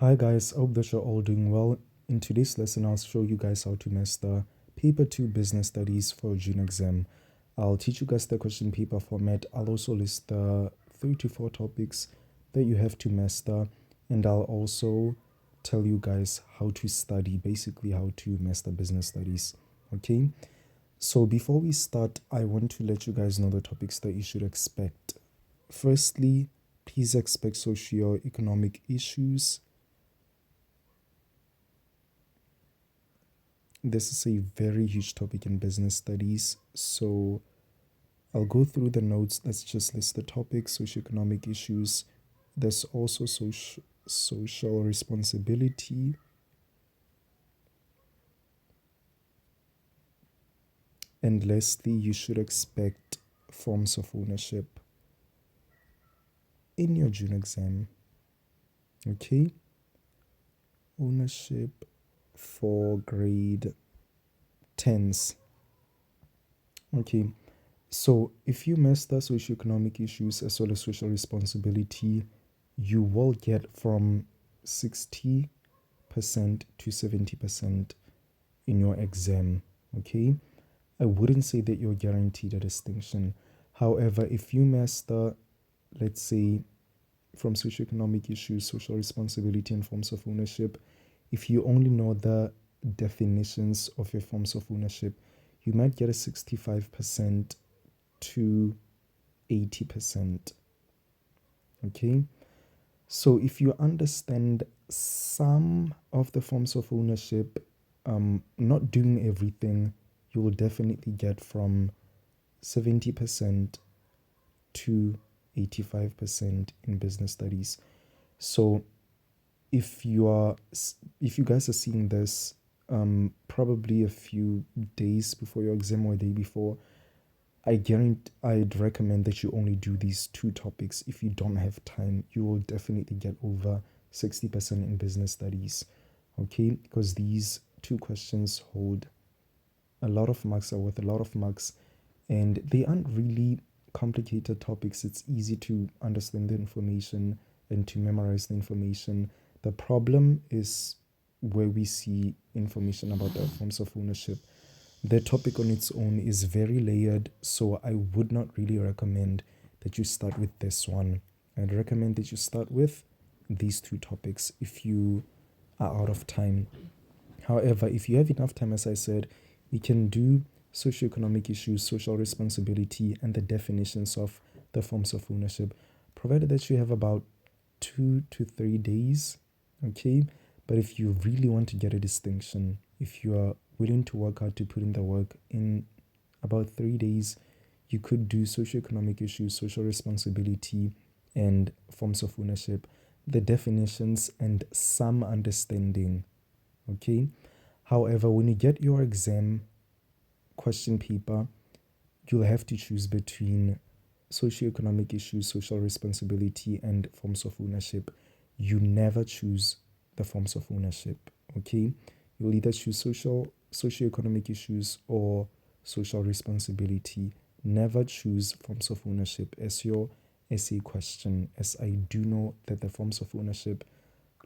Hi guys, I hope that you're all doing well. In today's lesson, I'll show you guys how to master Paper 2 Business Studies for June exam. I'll teach you guys the question paper format. I'll also list the 3 to 4 topics that you have to master, and I'll also tell you guys how to study, basically how to master business studies. Okay, so before we start, I want to let you guys know the topics that you should expect. Firstly, please expect socio-economic issues. This is a very huge topic in business studies, so I'll go through the notes. Let's just list the topics: socioeconomic issues. There's also social responsibility, and lastly, you should expect forms of ownership in your June exam. Okay, ownership for grade 10s. Okay, so if you master socioeconomic issues as well as social responsibility, you will get from 60% to 70% in your exam. Okay, I wouldn't say that you're guaranteed a distinction. However, if you master, let's say, from socioeconomic issues, social responsibility, and forms of ownership, if you only know the definitions of your forms of ownership, you might get a 65% to 80%. Okay, so if you understand some of the forms of ownership, not doing everything, you will definitely get from 70% to 85% in business studies. So if you guys are seeing this probably a few days before your exam or a day before, I'd recommend that you only do these two topics. If you don't have time, you will definitely get over 60% in business studies. Okay, because these two questions hold a lot of marks, are worth a lot of marks, and they aren't really complicated topics. It's easy to understand the information and to memorize the information. The problem is where we see information about the forms of ownership. The topic on its own is very layered, so I would not really recommend that you start with this one. I'd recommend that you start with these two topics if you are out of time. However, if you have enough time, as I said, we can do socioeconomic issues, social responsibility, and the definitions of the forms of ownership, provided that you have about 2 to 3 days. Okay, but if you really want to get a distinction, if you are willing to work hard to put in the work in about 3 days, you could do socioeconomic issues, social responsibility, and forms of ownership, the definitions, and some understanding. Okay, however, when you get your exam question paper, you'll have to choose between socioeconomic issues, social responsibility, and forms of ownership. You never choose the forms of ownership. Okay, you'll either choose socioeconomic issues or social responsibility. Never choose forms of ownership as your essay question, as I do know that the forms of ownership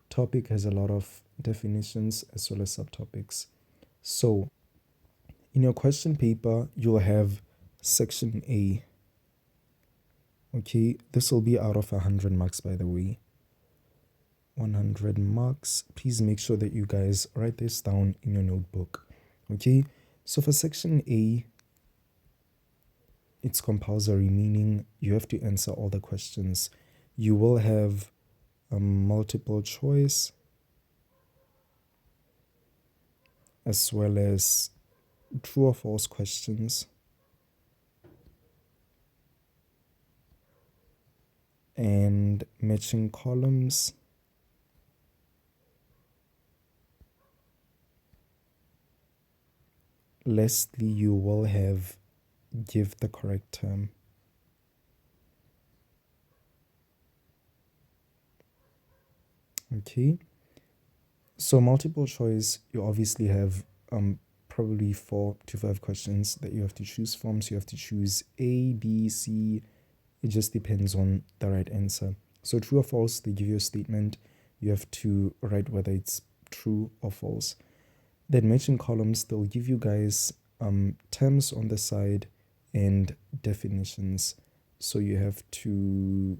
topic has a lot of definitions as well as subtopics. So in your question paper, you'll have section A. Okay, this will be out of 100 marks, by the way. 100 marks. Please make sure that you guys write this down in your notebook. Okay, so for section A, it's compulsory, meaning you have to answer all the questions. You will have a multiple choice as well as true or false questions, and matching columns. Lastly, you will have give the correct term. Okay, so multiple choice, you obviously have probably 4 to 5 questions that you have to choose from. So you have to choose A, B, C. It just depends on the right answer. So true or false, they give you a statement. You have to write whether it's true or false. Then matching columns, they'll give you guys terms on the side and definitions. So you have to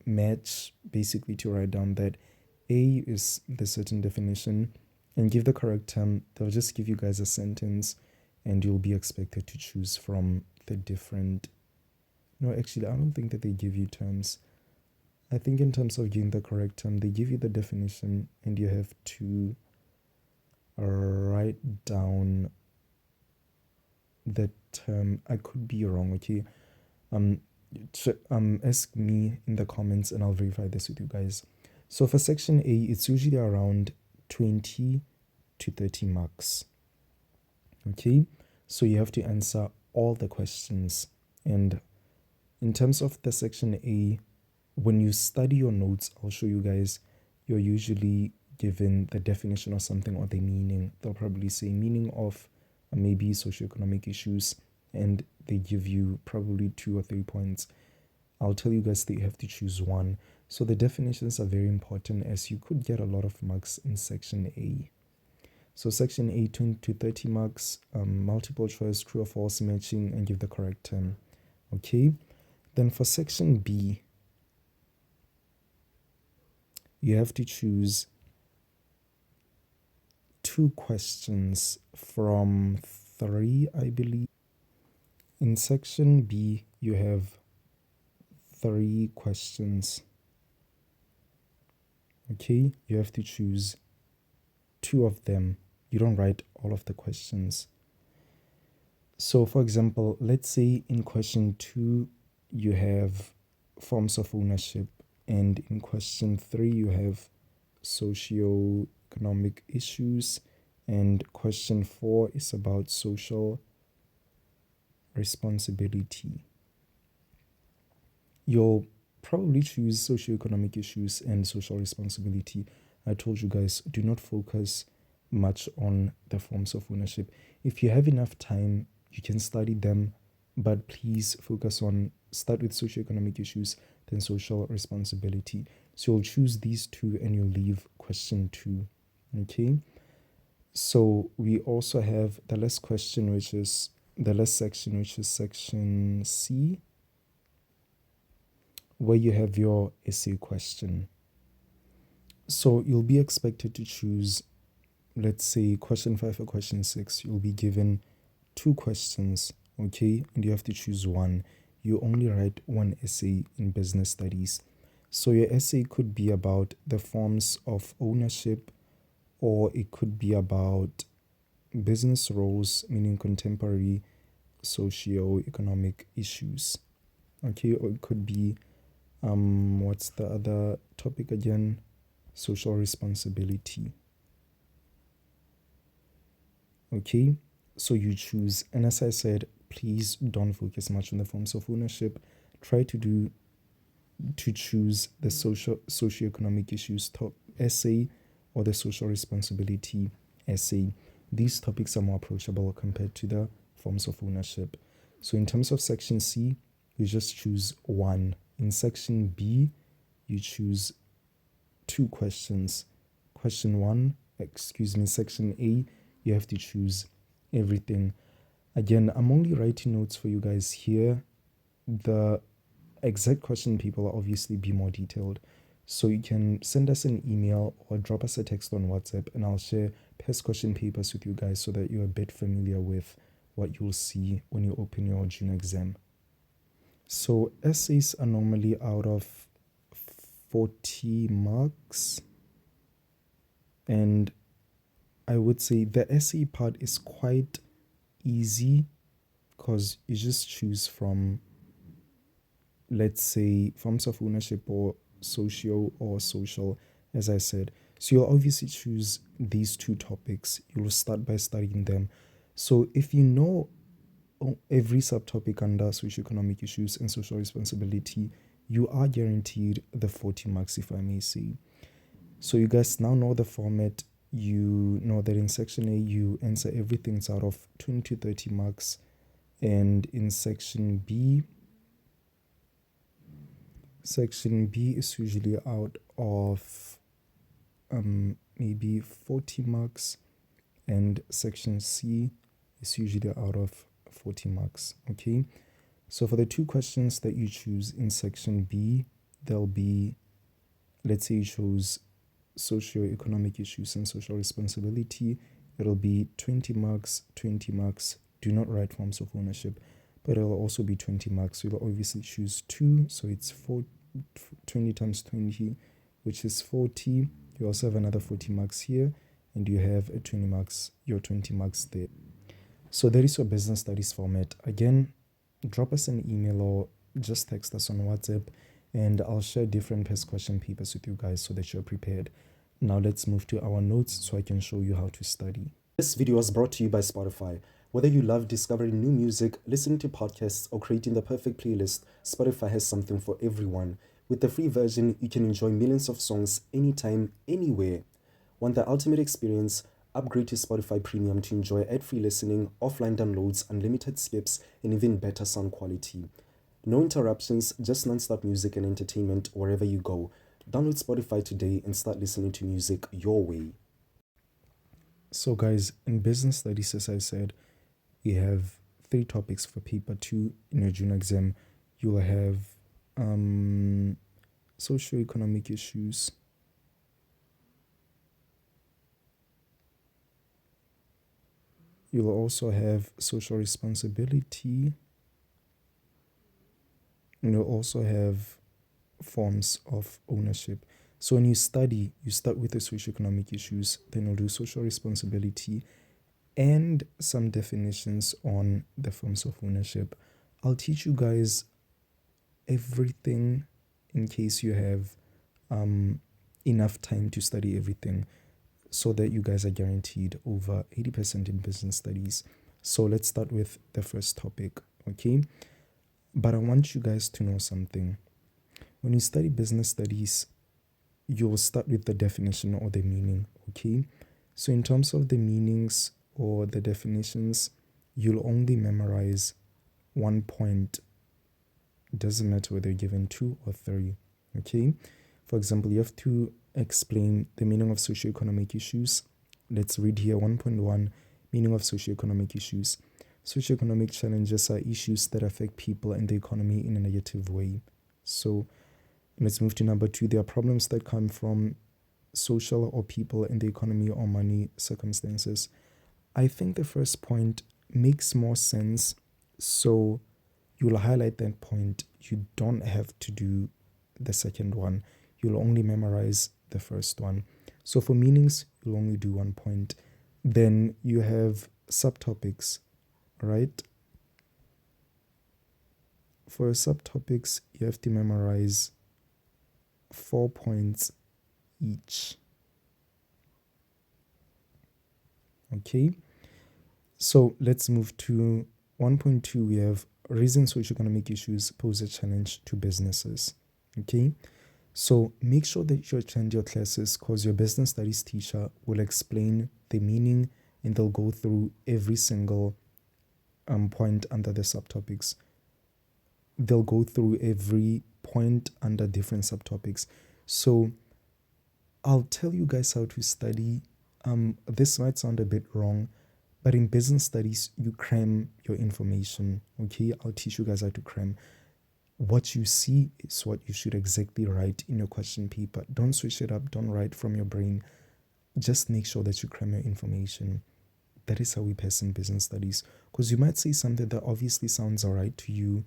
match, basically, to write down that A is the certain definition and give the correct term. They'll just give you guys a sentence and you'll be expected to choose from the different. No, actually, I don't think that they give you terms. I think in terms of giving the correct term, they give you the definition and you have to write down the term. I could be wrong, okay? Ask me in the comments and I'll verify this with you guys. So for section A, it's usually around 20 to 30 marks. Okay, so you have to answer all the questions. And in terms of the section A, when you study your notes, I'll show you guys, you're usually given the definition of something or the meaning. They'll probably say meaning of maybe socioeconomic issues, and they give you probably 2 or 3 points. I'll tell you guys that you have to choose one. So the definitions are very important, as you could get a lot of marks in section A. So section A, 20 to 30 marks, multiple choice, true or false matching, and give the correct term. Okay, then for section B, you have to choose 2 questions from 3, I believe. In section B, you have 3 questions. Okay, you have to choose 2 of them. You don't write all of the questions. So for example, let's say in question 2, you have forms of ownership, and in question 3, you have socio-economic issues, and question 4 is about social responsibility. You'll probably choose socioeconomic issues and social responsibility. I told you guys, do not focus much on the forms of ownership. If you have enough time, you can study them, but please start with socioeconomic issues, then social responsibility. So you'll choose these 2 and you'll leave question 2. Okay, so we also have the last section, which is section C, where you have your essay question. So you'll be expected to choose, let's say, question 5 or question 6. You'll be given 2 questions, okay, and you have to choose one. You only write 1 essay in business studies. So your essay could be about the forms of ownership, or it could be about business roles, meaning contemporary socio-economic issues. Okay, or it could be, what's the other topic again? Social responsibility. Okay, so you choose, and as I said, please don't focus much on the forms of ownership. Try to choose the socio-economic issues essay or the social responsibility essay. These topics are more approachable compared to the forms of ownership. So in terms of section C, you just choose 1. In section B, you choose 2 questions. Section A, you have to choose everything. Again, I'm only writing notes for you guys here. The exact question paper will obviously be more detailed. So you can send us an email or drop us a text on WhatsApp, and I'll share past question papers with you guys so that you're a bit familiar with what you'll see when you open your junior exam. So essays are normally out of 40 marks. And I would say the essay part is quite easy because you just choose from, let's say, forms of ownership or socio or social, as I said. So you'll obviously choose these 2 topics. You'll start by studying them. So if you know every subtopic under socioeconomic issues and social responsibility, you are guaranteed the 40 marks, if I may say. So you guys now know the format. You know that in section A, you answer everything. It's out of 20 to 30 marks. And in section B, Section B is usually out of maybe 40 marks, and section C is usually out of 40 marks. Okay, so for the two questions that you choose in section B, there'll be, let's say you chose socio-economic issues and social responsibility, it'll be 20 marks, 20 marks. Do not write forms of ownership, but it'll also be 20 marks. So you'll obviously choose 2, so it's 20 times 20, which is 40. You also have another 40 marks here, and you have a 20 marks, your 20 marks there. So that is your business studies format. Again, drop us an email or just text us on WhatsApp, and I'll share different past question papers with you guys so that you're prepared. Now let's move to our notes so I can show you how to study. This video was brought to you by Spotify. Whether you love discovering new music, listening to podcasts, or creating the perfect playlist, Spotify has something for everyone. With the free version, you can enjoy millions of songs anytime, anywhere. Want the ultimate experience? Upgrade to Spotify Premium to enjoy ad-free listening, offline downloads, unlimited skips, and even better sound quality. No interruptions, just non-stop music and entertainment wherever you go. Download Spotify today and start listening to music your way. So guys, in business studies, as I said, we have 3 topics for paper 2 in your junior exam. You'll have socio-economic issues, you'll also have social responsibility, and you'll also have forms of ownership. So when you study, you start with the socioeconomic issues, then you'll do social responsibility and some definitions on the forms of ownership. I'll teach you guys everything in case you have enough time to study everything, so that you guys are guaranteed over 80% in business studies. So let's start with the first topic, okay? But I want you guys to know something. When you study business studies, you'll start with the definition or the meaning, okay? So in terms of the meanings or the definitions, you'll only memorize 1 point. It doesn't matter whether you're given 2 or 3, okay? For example, you have to explain the meaning of socioeconomic issues. Let's read here 1.1, meaning of socioeconomic issues. Socioeconomic challenges are issues that affect people and the economy in a negative way. So let's move to number 2. There are problems that come from social or people in the economy or money circumstances. I think the first point makes more sense, so you'll highlight that point. You don't have to do the second one. You'll only memorize the first one. So for meanings, you'll only do 1 point. Then you have subtopics, right? For subtopics, you have to memorize 4 points each. Okay, so let's move to 1.2. We have reasons socioeconomic issues pose a challenge to businesses. Okay, so make sure that you attend your classes, because your business studies teacher will explain the meaning and they'll go through every single point under the subtopics. They'll go through every point under different subtopics. So I'll tell you guys how to study. This might sound a bit wrong, but in business studies, you cram your information. Okay, I'll teach you guys how to cram. What you see is what you should exactly write in your question paper. Don't switch it up. Don't write from your brain. Just make sure that you cram your information. That is how we pass in business studies. Because you might say something that obviously sounds all right to you.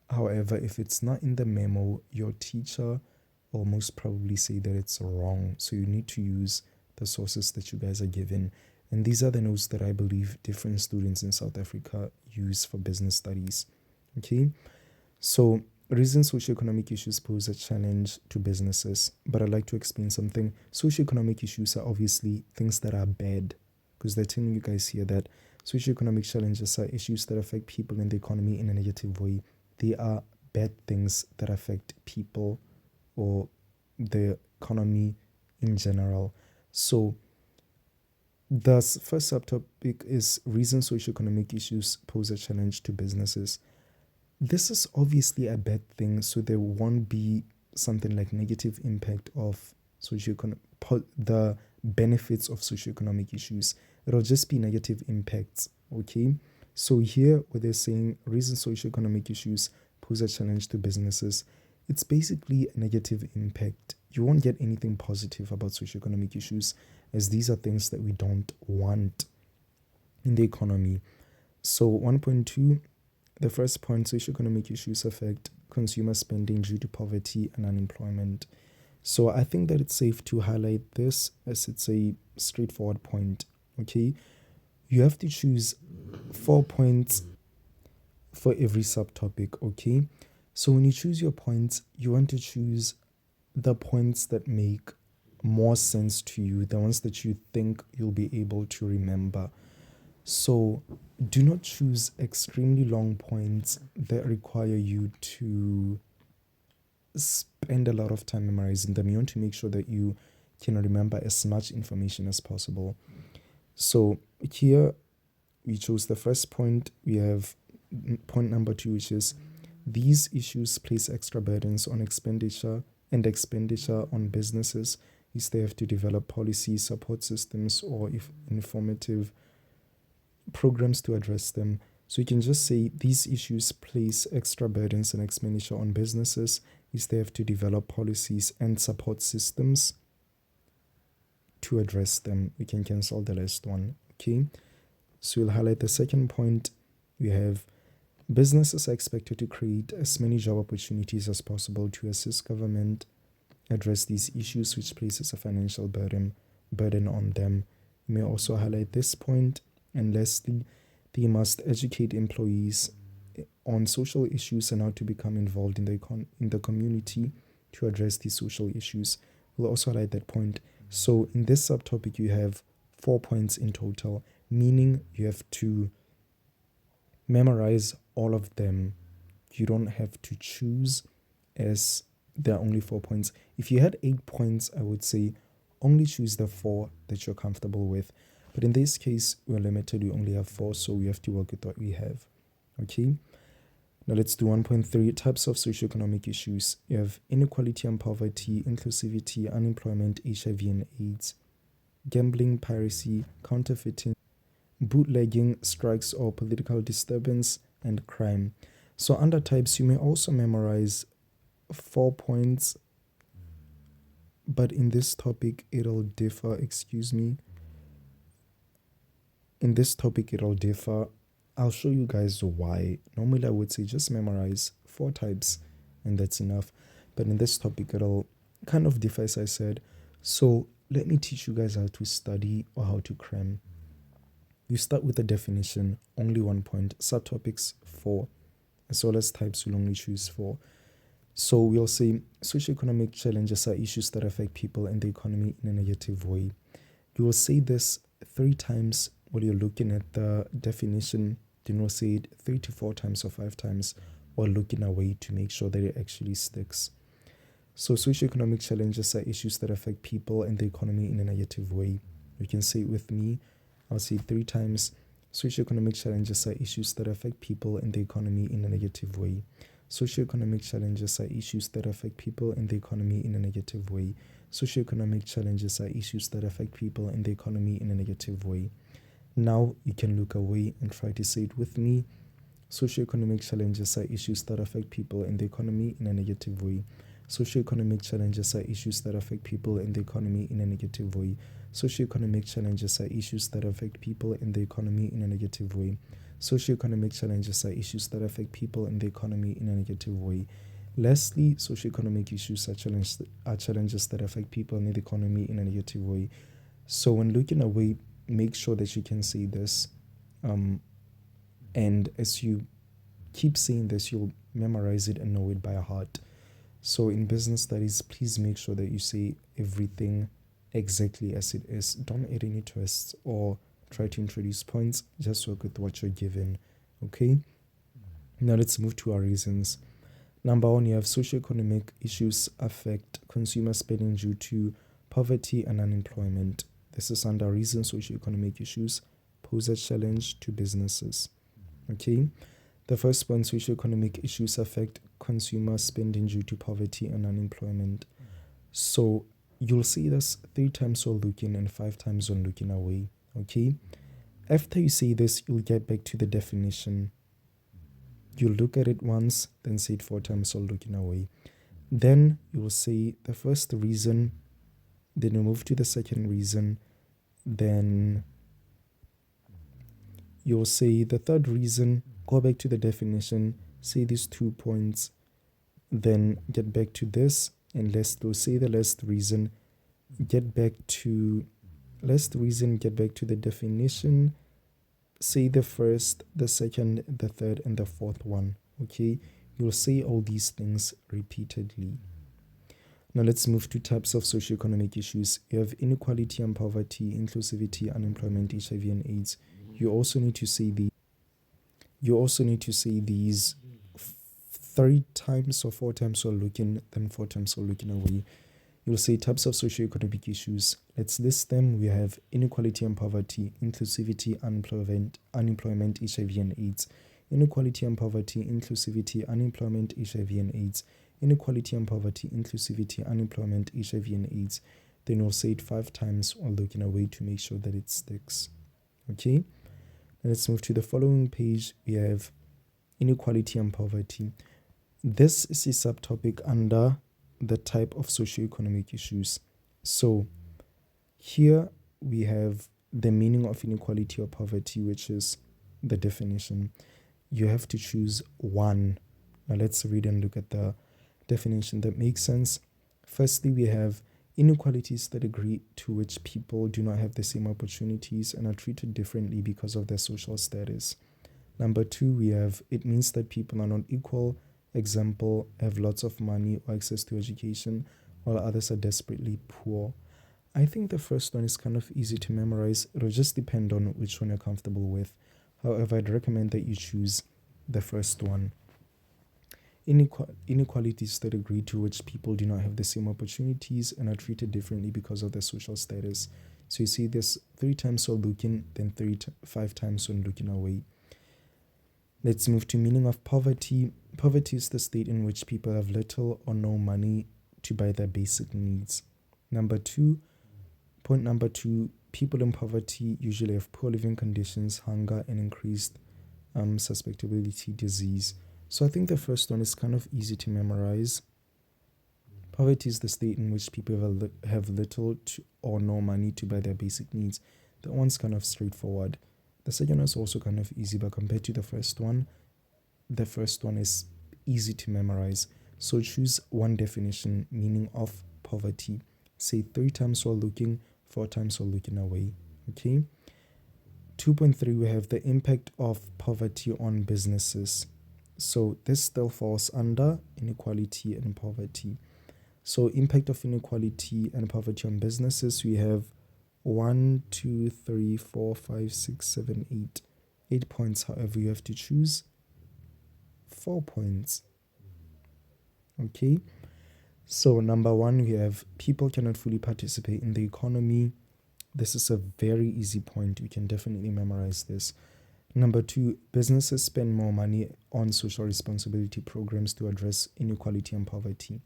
However, if it's not in the memo, your teacher will most probably say that it's wrong. So you need to use the sources that you guys are given. And these are the notes that I believe different students in South Africa use for business studies. Okay, so reasons socioeconomic issues pose a challenge to businesses. But I'd like to explain something. Socioeconomic issues are obviously things that are bad, because they're telling you guys here that socioeconomic challenges are issues that affect people in the economy in a negative way. They are bad things that affect people or the economy in general. So the first subtopic is reasons socioeconomic issues pose a challenge to businesses. This is obviously a bad thing, so there won't be something like negative impact of the benefits of socioeconomic issues. It'll just be negative impacts. Okay, so here where they're saying reason socioeconomic issues pose a challenge to businesses, it's basically a negative impact. You won't get anything positive about socioeconomic issues, as these are things that we don't want in the economy. So 1.2, the first point, socioeconomic issues affect consumer spending due to poverty and unemployment. So I think that it's safe to highlight this as it's a straightforward point. Okay, you have to choose 4 points for every subtopic. Okay, so when you choose your points, you want to choose the points that make more sense to you, the ones that you think you'll be able to remember. So do not choose extremely long points that require you to spend a lot of time memorizing them. You want to make sure that you can remember as much information as possible. So here we chose the first point. We have point number 2, which is these issues place extra burdens on expenditure on businesses, is they have to develop policies, support systems, or if informative programs to address them. So you can just say these issues place extra burdens and expenditure on businesses, is they have to develop policies and support systems to address them. We can cancel the last one. Okay, so we'll highlight the second point. We have businesses are expected to create as many job opportunities as possible to assist government address these issues, which places a financial burden on them. You may also highlight this point. And lastly, they must educate employees on social issues and how to become involved in the community to address these social issues. We'll also highlight that point. So in this subtopic, you have 4 points in total, meaning you have to memorize all of them. You don't have to choose, as there are only 4 points. If you had 8 points, I would say only choose the 4 that you're comfortable with. But in this case, we're limited. We only have 4, so we have to work with what we have. Okay. Now let's do 1.3, types of socioeconomic issues. You have inequality and poverty, inclusivity, unemployment, HIV and AIDS, gambling, piracy, counterfeiting, bootlegging, strikes or political disturbance, and crime. So under types, you may also memorize 4 points, but in this topic, it'll differ. In this topic, it'll differ. I'll show you guys why. Normally, I would say just memorize 4 types and that's enough. But in this topic, it'll kind of differ, as I said. So let me teach you guys how to study or how to cram. You start with the definition, only 1 point. Subtopics, 4. As well as types, you'll only choose 4. So we'll say socioeconomic challenges are issues that affect people and the economy in a negative way. You will say this 3 times while you're looking at the definition. Do not say it 3 to 4 times or 5 times while looking away to make sure that it actually sticks. So socioeconomic challenges are issues that affect people and the economy in a negative way. You can say it with me. I'll say it 3 times. Socioeconomic challenges are issues that affect people and the economy in a negative way. Socioeconomic challenges are issues that affect people and the economy in a negative way. Socioeconomic challenges are issues that affect people and the economy in a negative way. Now you can look away and try to say it with me. Socioeconomic challenges are issues that affect people and the economy in a negative way. Socioeconomic challenges are issues that affect people and the economy in a negative way. Socioeconomic challenges are issues that affect people and the economy in a negative way. Socioeconomic challenges are issues that affect people and the economy in a negative way. Lastly, socioeconomic issues are challenges that affect people and the economy in a negative way. So when looking away, make sure that you can say this. And as you keep saying this, you'll memorize it and know it by heart. So in business studies, please make sure that you say everything exactly as it is. Don't add any twists or try to introduce points. Just work with what you're given. Okay? Now let's move to our reasons. Number 1, you have socioeconomic issues affect consumer spending due to poverty and unemployment. This is under reason socioeconomic issues pose a challenge to businesses. Okay? The first one, socioeconomic issues affect consumer spending due to poverty and unemployment. So you'll see this 3 times while looking and 5 times when looking away. Okay. After you say this, you'll get back to the definition. You'll look at it once, then say it 4 times while looking away. Then you'll say the first reason, then you move to the second reason, then you'll say the third reason, go back to the definition, say these 2 points, then get back to this, and say the last reason, get back to the definition, say the first, the second, the third, and the fourth one. Okay, you'll say all these things repeatedly. Now let's move to types of socioeconomic issues. You have inequality and poverty, inclusivity, unemployment, HIV and AIDS. You also need to say these 3 times or 4 times while looking, then 4 times while looking away. You'll say types of socioeconomic issues. Let's list them. We have inequality and poverty, inclusivity, unemployment, HIV and AIDS. Inequality and poverty, inclusivity, unemployment, HIV and AIDS. Inequality and poverty, inclusivity, unemployment, HIV and AIDS. Then we'll say it 5 times while looking away to make sure that it sticks. Okay? Let's move to the following page. We have inequality and poverty. This is a subtopic under the type of socioeconomic issues. So here we have the meaning of inequality or poverty, which is the definition. You have to choose one. Now let's read and look at the definition that makes sense. Firstly, we have inequalities the degree to which people do not have the same opportunities and are treated differently because of their social status. Number 2, we have it means that people are not equal. Example, have lots of money or access to education, while others are desperately poor. I think the first one is kind of easy to memorize. It'll just depend on which one you're comfortable with. However, I'd recommend that you choose the first one. Inequality is the degree to which people do not have the same opportunities and are treated differently because of their social status. So you see this 3 times while looking, then 5 times when looking away. Let's move to meaning of poverty. Poverty is the state in which people have little or no money to buy their basic needs. Point number 2, people in poverty usually have poor living conditions, hunger, and increased susceptibility to disease. So I think the first one is kind of easy to memorize. Poverty is the state in which people have little or no money to buy their basic needs. That one's kind of straightforward. The second one is also kind of easy, but compared to the first one is easy to memorize. So choose one definition, meaning of poverty. Say 3 times while looking, 4 times while looking away. Okay? 2.3, we have the impact of poverty on businesses. So this still falls under inequality and poverty. So impact of inequality and poverty on businesses, we have 1, 2, 3, 4, 5, 6, 7, 8. 8 points. However, you have to choose 4 points. Okay. So number 1, we have people cannot fully participate in the economy. This is a very easy point. You can definitely memorize this. Number 2, businesses spend more money on social responsibility programs to address inequality and poverty.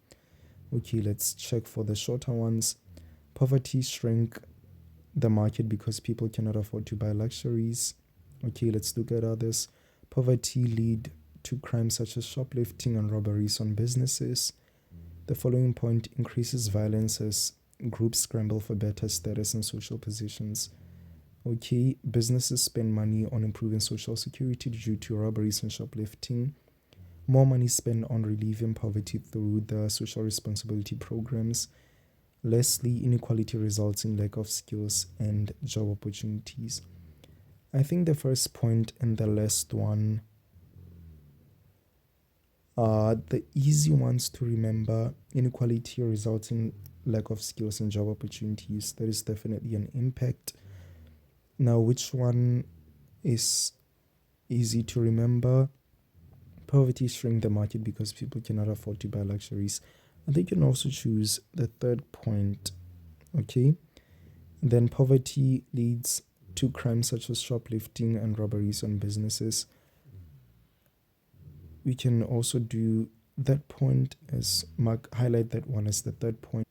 Okay, let's check for the shorter ones. Poverty shrink the market because people cannot afford to buy luxuries. Okay, let's look at others. Poverty lead to crimes such as shoplifting and robberies on businesses. The following point increases violence as groups scramble for better status and social positions. Okay, businesses spend money on improving social security due to robberies and shoplifting. More money spent on relieving poverty through the social responsibility programs. Lastly, inequality results in lack of skills and job opportunities. I think the first point and the last one are the easy ones to remember. Inequality results in lack of skills and job opportunities. There is definitely an impact. Now, which one is easy to remember? Poverty shrink the market because people cannot afford to buy luxuries. I think you can also choose the third point. Okay. Then poverty leads to crimes such as shoplifting and robberies on businesses. we can also do that point as highlight that one as the third point.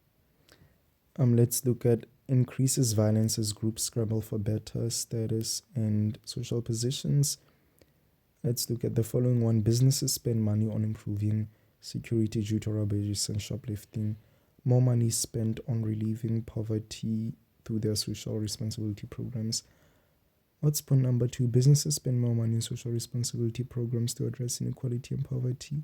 Let's look at increases violence as groups scramble for better status and social positions. Let's look at the following one. Businesses spend money on improving security due to robberies and shoplifting. More money is spent on relieving poverty through their social responsibility programs. What's point number 2? Businesses spend more money in social responsibility programs to address inequality and poverty.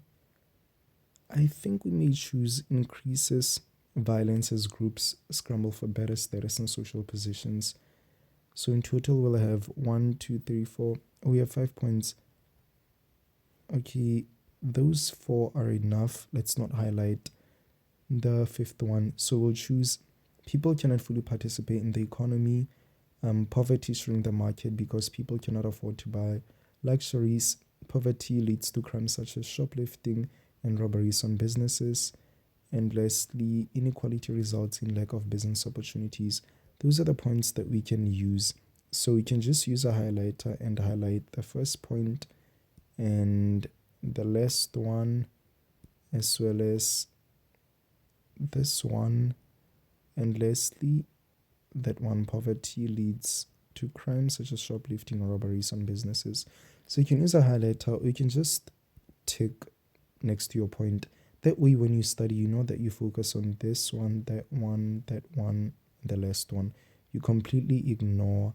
I think we may choose increases violence as groups scramble for better status and social positions. So in total, we'll have 1, 2, 3, 4. We have 5 points. Okay, those 4 are enough. Let's not highlight the fifth one. So we'll choose people cannot fully participate in the economy. Poverty shrink the market because people cannot afford to buy luxuries. Poverty leads to crimes such as shoplifting and robberies on businesses. And lastly, inequality results in lack of business opportunities. Those are the points that we can use. So we can just use a highlighter and highlight the first point and the last one, as well as this one, and lastly, that one. Poverty leads to crimes such as shoplifting or robberies on businesses. So you can use a highlighter, or you can just tick next to your point. That way, when you study, you know that you focus on this one, that one, the last one. You completely ignore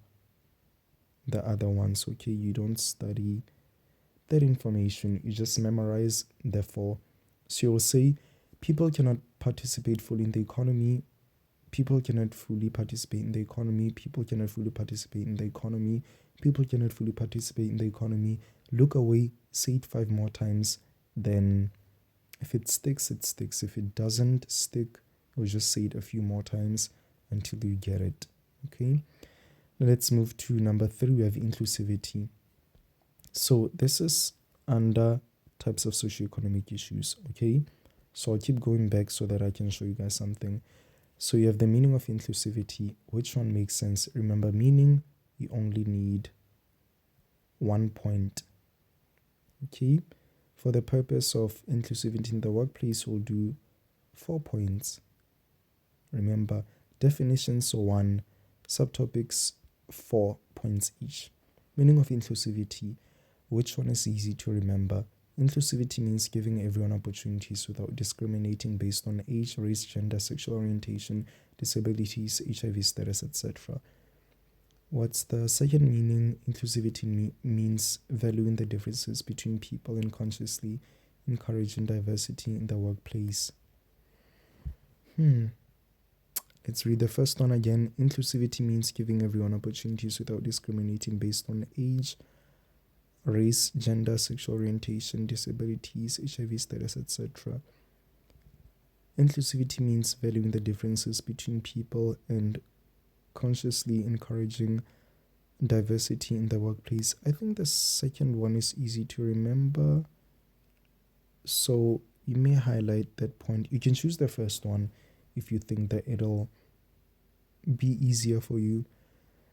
the other ones, okay? You don't study that information, you just memorize the 4. So you'll say, people cannot participate fully in the economy. People cannot fully participate in the economy. People cannot fully participate in the economy. People cannot fully participate in the economy. Look away, say it 5 more times, then if it sticks, it sticks. If it doesn't stick, we'll just say it a few more times until you get it. Okay? Let's move to number 3. We have inclusivity. So this is under types of socioeconomic issues. Okay? So I'll keep going back so that I can show you guys something. So you have the meaning of inclusivity. Which one makes sense? Remember, meaning, you only need 1 point. Okay? For the purpose of inclusivity in the workplace, we'll do 4 points. Remember, definitions 1, subtopics 4 points each. Meaning of inclusivity. Which one is easy to remember? Inclusivity means giving everyone opportunities without discriminating based on age, race, gender, sexual orientation, disabilities, HIV status, etc. What's the second meaning? Inclusivity means valuing the differences between people and consciously encouraging diversity in the workplace. Let's read the first one again. Inclusivity means giving everyone opportunities without discriminating based on age, race, gender, sexual orientation, disabilities, HIV status, etc. Inclusivity means valuing the differences between people and consciously encouraging diversity in the workplace. I think the second one is easy to remember, so you may highlight that point. You can choose the first one if you think that it'll be easier for you.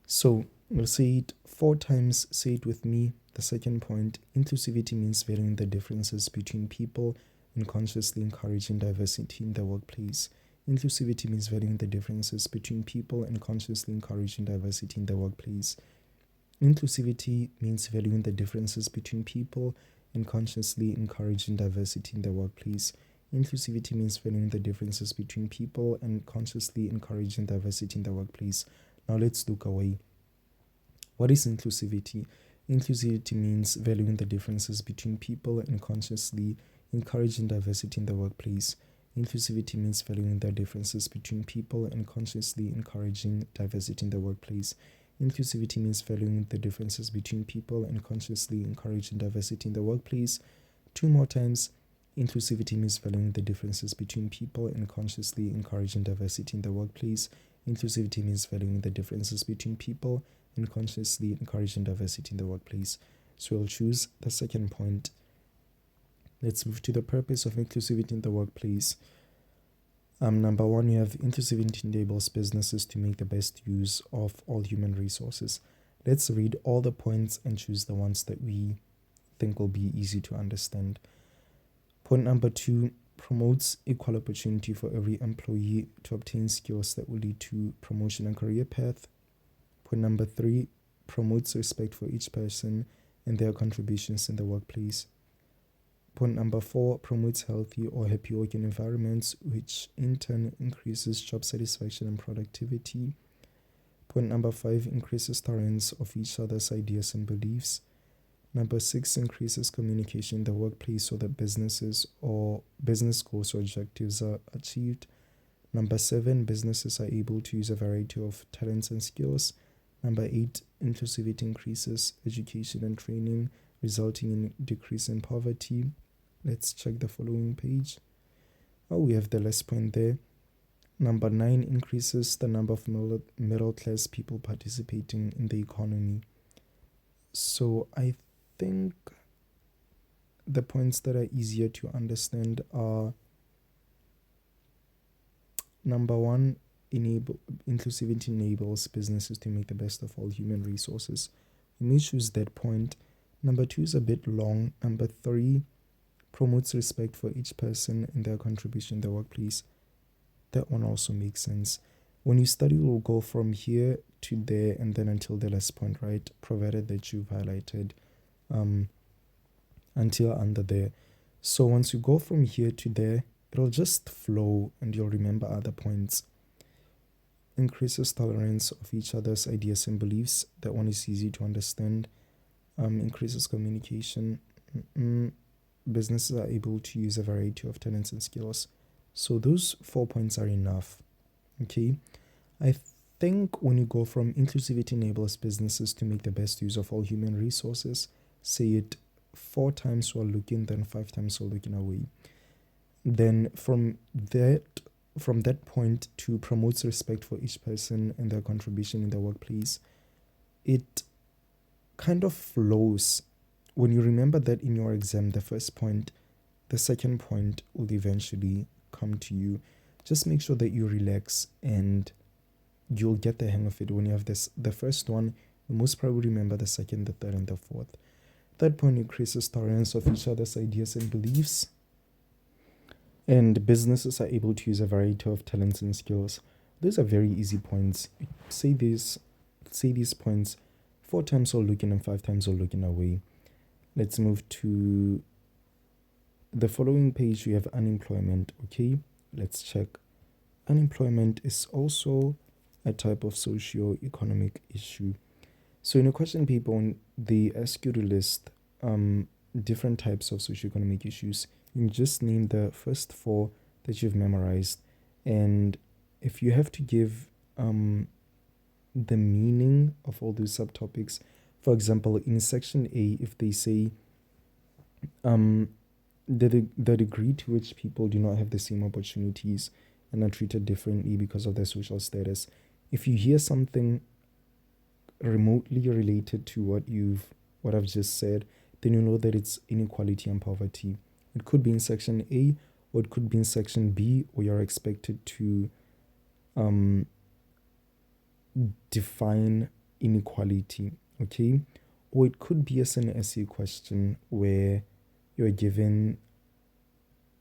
So we'll say it 4 times. Say it with me. The second point: inclusivity means valuing the differences between people and consciously encouraging diversity in the workplace. Inclusivity means valuing the differences between people and consciously encouraging diversity in the workplace. Inclusivity means valuing the differences between people and consciously encouraging diversity in the workplace. Inclusivity means valuing the differences between people and consciously encouraging diversity in the workplace. Now let's look away. What is inclusivity? Inclusivity means valuing the differences between people and consciously encouraging diversity in the workplace. Inclusivity means valuing the differences between people and consciously encouraging diversity in the workplace. Inclusivity means valuing the differences between people and consciously encouraging diversity in the workplace. 2 more times. Inclusivity means valuing the differences between people and consciously encouraging diversity in the workplace. Inclusivity means valuing the differences between people and consciously encouraging diversity in the workplace. So we'll choose the second point. Let's move to the purpose of inclusivity in the workplace. Number 1, you have inclusivity enables businesses to make the best use of all human resources. Let's read all the points and choose the ones that we think will be easy to understand. Point number 2, promotes equal opportunity for every employee to obtain skills that will lead to promotion and career path. Point number 3, promotes respect for each person and their contributions in the workplace. Point number 4, promotes healthy or happy working environments, which in turn increases job satisfaction and productivity. Point number 5, increases tolerance of each other's ideas and beliefs. Number 6, increases communication in the workplace so that business goals or objectives are achieved. Number 7, businesses are able to use a variety of talents and skills. Number 8, inclusivity increases education and training, resulting in decrease in poverty. Let's check the following page. We have the last point there. Number 9, increases the number of middle class people participating in the economy. So I think the points that are easier to understand are: number 1, inclusivity enables businesses to make the best of all human resources. We may choose that point. Number 2 is a bit long. Number 3, promotes respect for each person and their contribution in the workplace. That one also makes sense. When you study, you'll go from here to there and then until the last point, right? Provided that you've highlighted until under there. So once you go from here to there, it'll just flow and you'll remember other points. Increases tolerance of each other's ideas and beliefs. That one is easy to understand. Increases communication. Businesses are able to use a variety of talents and skills. So those 4 points are enough. Okay. I think when you go from inclusivity enables businesses to make the best use of all human resources, say it 4 times while looking, then 5 times while looking away. Then from that point to promotes respect for each person and their contribution in the workplace, it kind of flows. When you remember that in your exam, the first point, the second point will eventually come to you. Just make sure that you relax and you'll get the hang of it. When you have the first one, you most probably remember the second, the third, and the fourth. Third point, increases tolerance of each other's ideas and beliefs. And businesses are able to use a variety of talents and skills. Those are very easy points. Say these points 4 times while looking and 5 times while looking away. Let's move to the following page. We have unemployment. Okay, let's check. Unemployment is also a type of socio-economic issue. So in a question paper, they ask you to list different types of socio-economic issues. You just name the first 4 that you've memorized. And if you have to give the meaning of all those subtopics, for example, in section A, if they say the degree to which people do not have the same opportunities and are treated differently because of their social status, if you hear something remotely related to what I've just said, then you know that it's inequality and poverty. It could be in section A, or it could be in section B, where you're expected to define inequality, okay? Or it could be as an essay question where you're given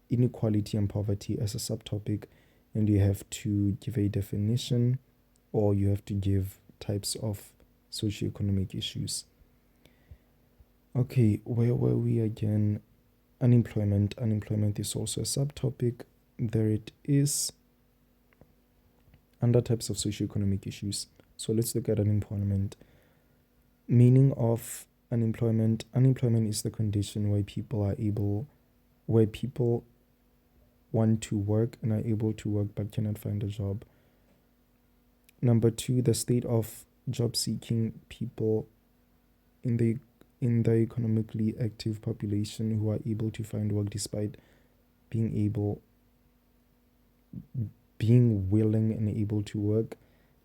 inequality and poverty as a subtopic, and you have to give a definition, or you have to give types of socioeconomic issues. Okay, where were we again? Unemployment. Unemployment is also a subtopic. There it is. Under types of socioeconomic issues. So let's look at unemployment. Meaning of unemployment. Unemployment is the condition where people want to work and are able to work but cannot find a job. Number 2, the state of job-seeking people in the economically active population who are able to find work despite being willing and able to work.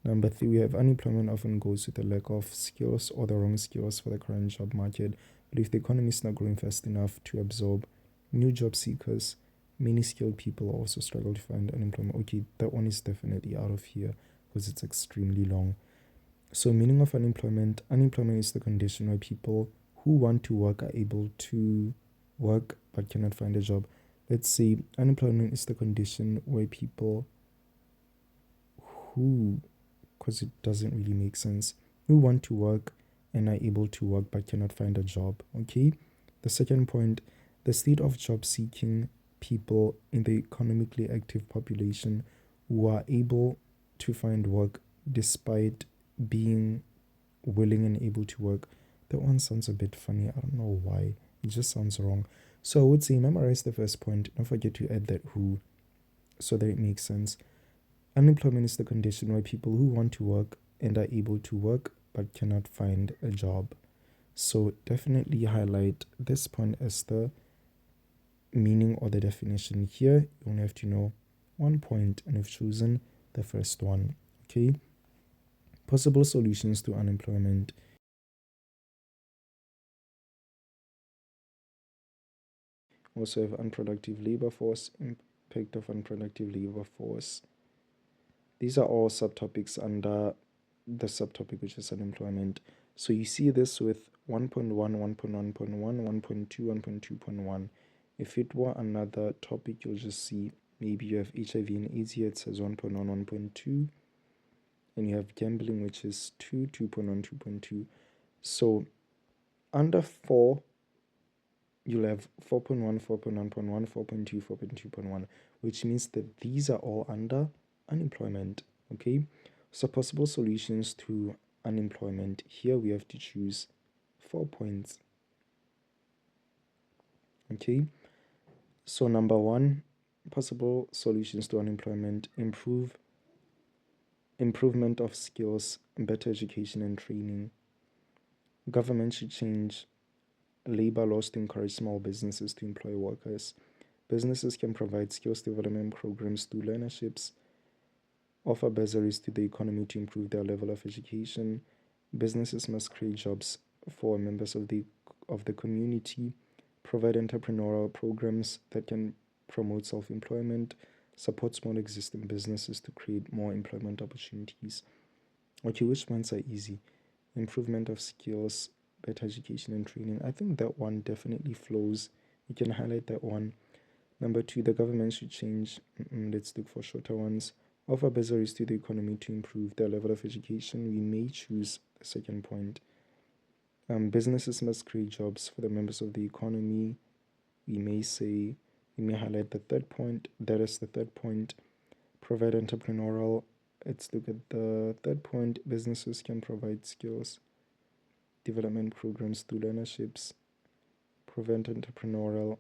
Number 3, we have unemployment often goes with a lack of skills or the wrong skills for the current job market. But if the economy is not growing fast enough to absorb new job seekers, many skilled people also struggle to find unemployment. Okay, that one is definitely out of here because it's extremely long. So meaning of unemployment. Unemployment is the condition where people who want to work are able to work but cannot find a job. Let's say unemployment is the condition where people who, because it doesn't really make sense, who want to work and are able to work but cannot find a job. Okay. The second point, the state of job seeking people in the economically active population who are able to find work despite being willing and able to work. That one sounds a bit funny. I don't know why. It just sounds wrong. So I would say memorize the first point. Don't forget to add that who so that it makes sense. Unemployment is the condition where people who want to work and are able to work but cannot find a job. So definitely highlight this point as the meaning or the definition here. You only have to know one point and you've chosen the first one. Okay. Possible solutions to unemployment. Also have unproductive labor force, impact of unproductive labor force. These are all subtopics under the subtopic which is unemployment. So you see this with 1.1, 1.1.1, 1.2, 1.2.1. If it were another topic, you'll just see maybe you have HIV and AIDS here, it says 1.1, 1.2, and you have gambling, which is 2, 2.1, 2.2. So under 4, you'll have 4.1, 4.1.1, 4.2, 4.2.1, which means that these are all under unemployment. Okay, so possible solutions to unemployment. Here we have to choose 4 points. Okay, so number one, possible solutions to unemployment: improvement of skills, better education and training. Government should change labor laws to encourage small businesses to employ workers. Businesses can provide skills development programs through learnerships, offer bursaries to the economy to improve their level of education. Businesses must create jobs for members of the community, provide entrepreneurial programs that can promote self-employment, support small existing businesses to create more employment opportunities. Okay, which ones are easy? Improvement of skills, better education and training. I think that one definitely flows. You can highlight that one. Number two, the government should change. Let's look for shorter ones. Offer bursaries to the economy to improve their level of education. We may choose the second point. Businesses must create jobs for the members of the economy. We may highlight the third point. That is the third point. Provide entrepreneurial. Let's look at the third point. Businesses can provide skills development programs through learnerships. Prevent entrepreneurial.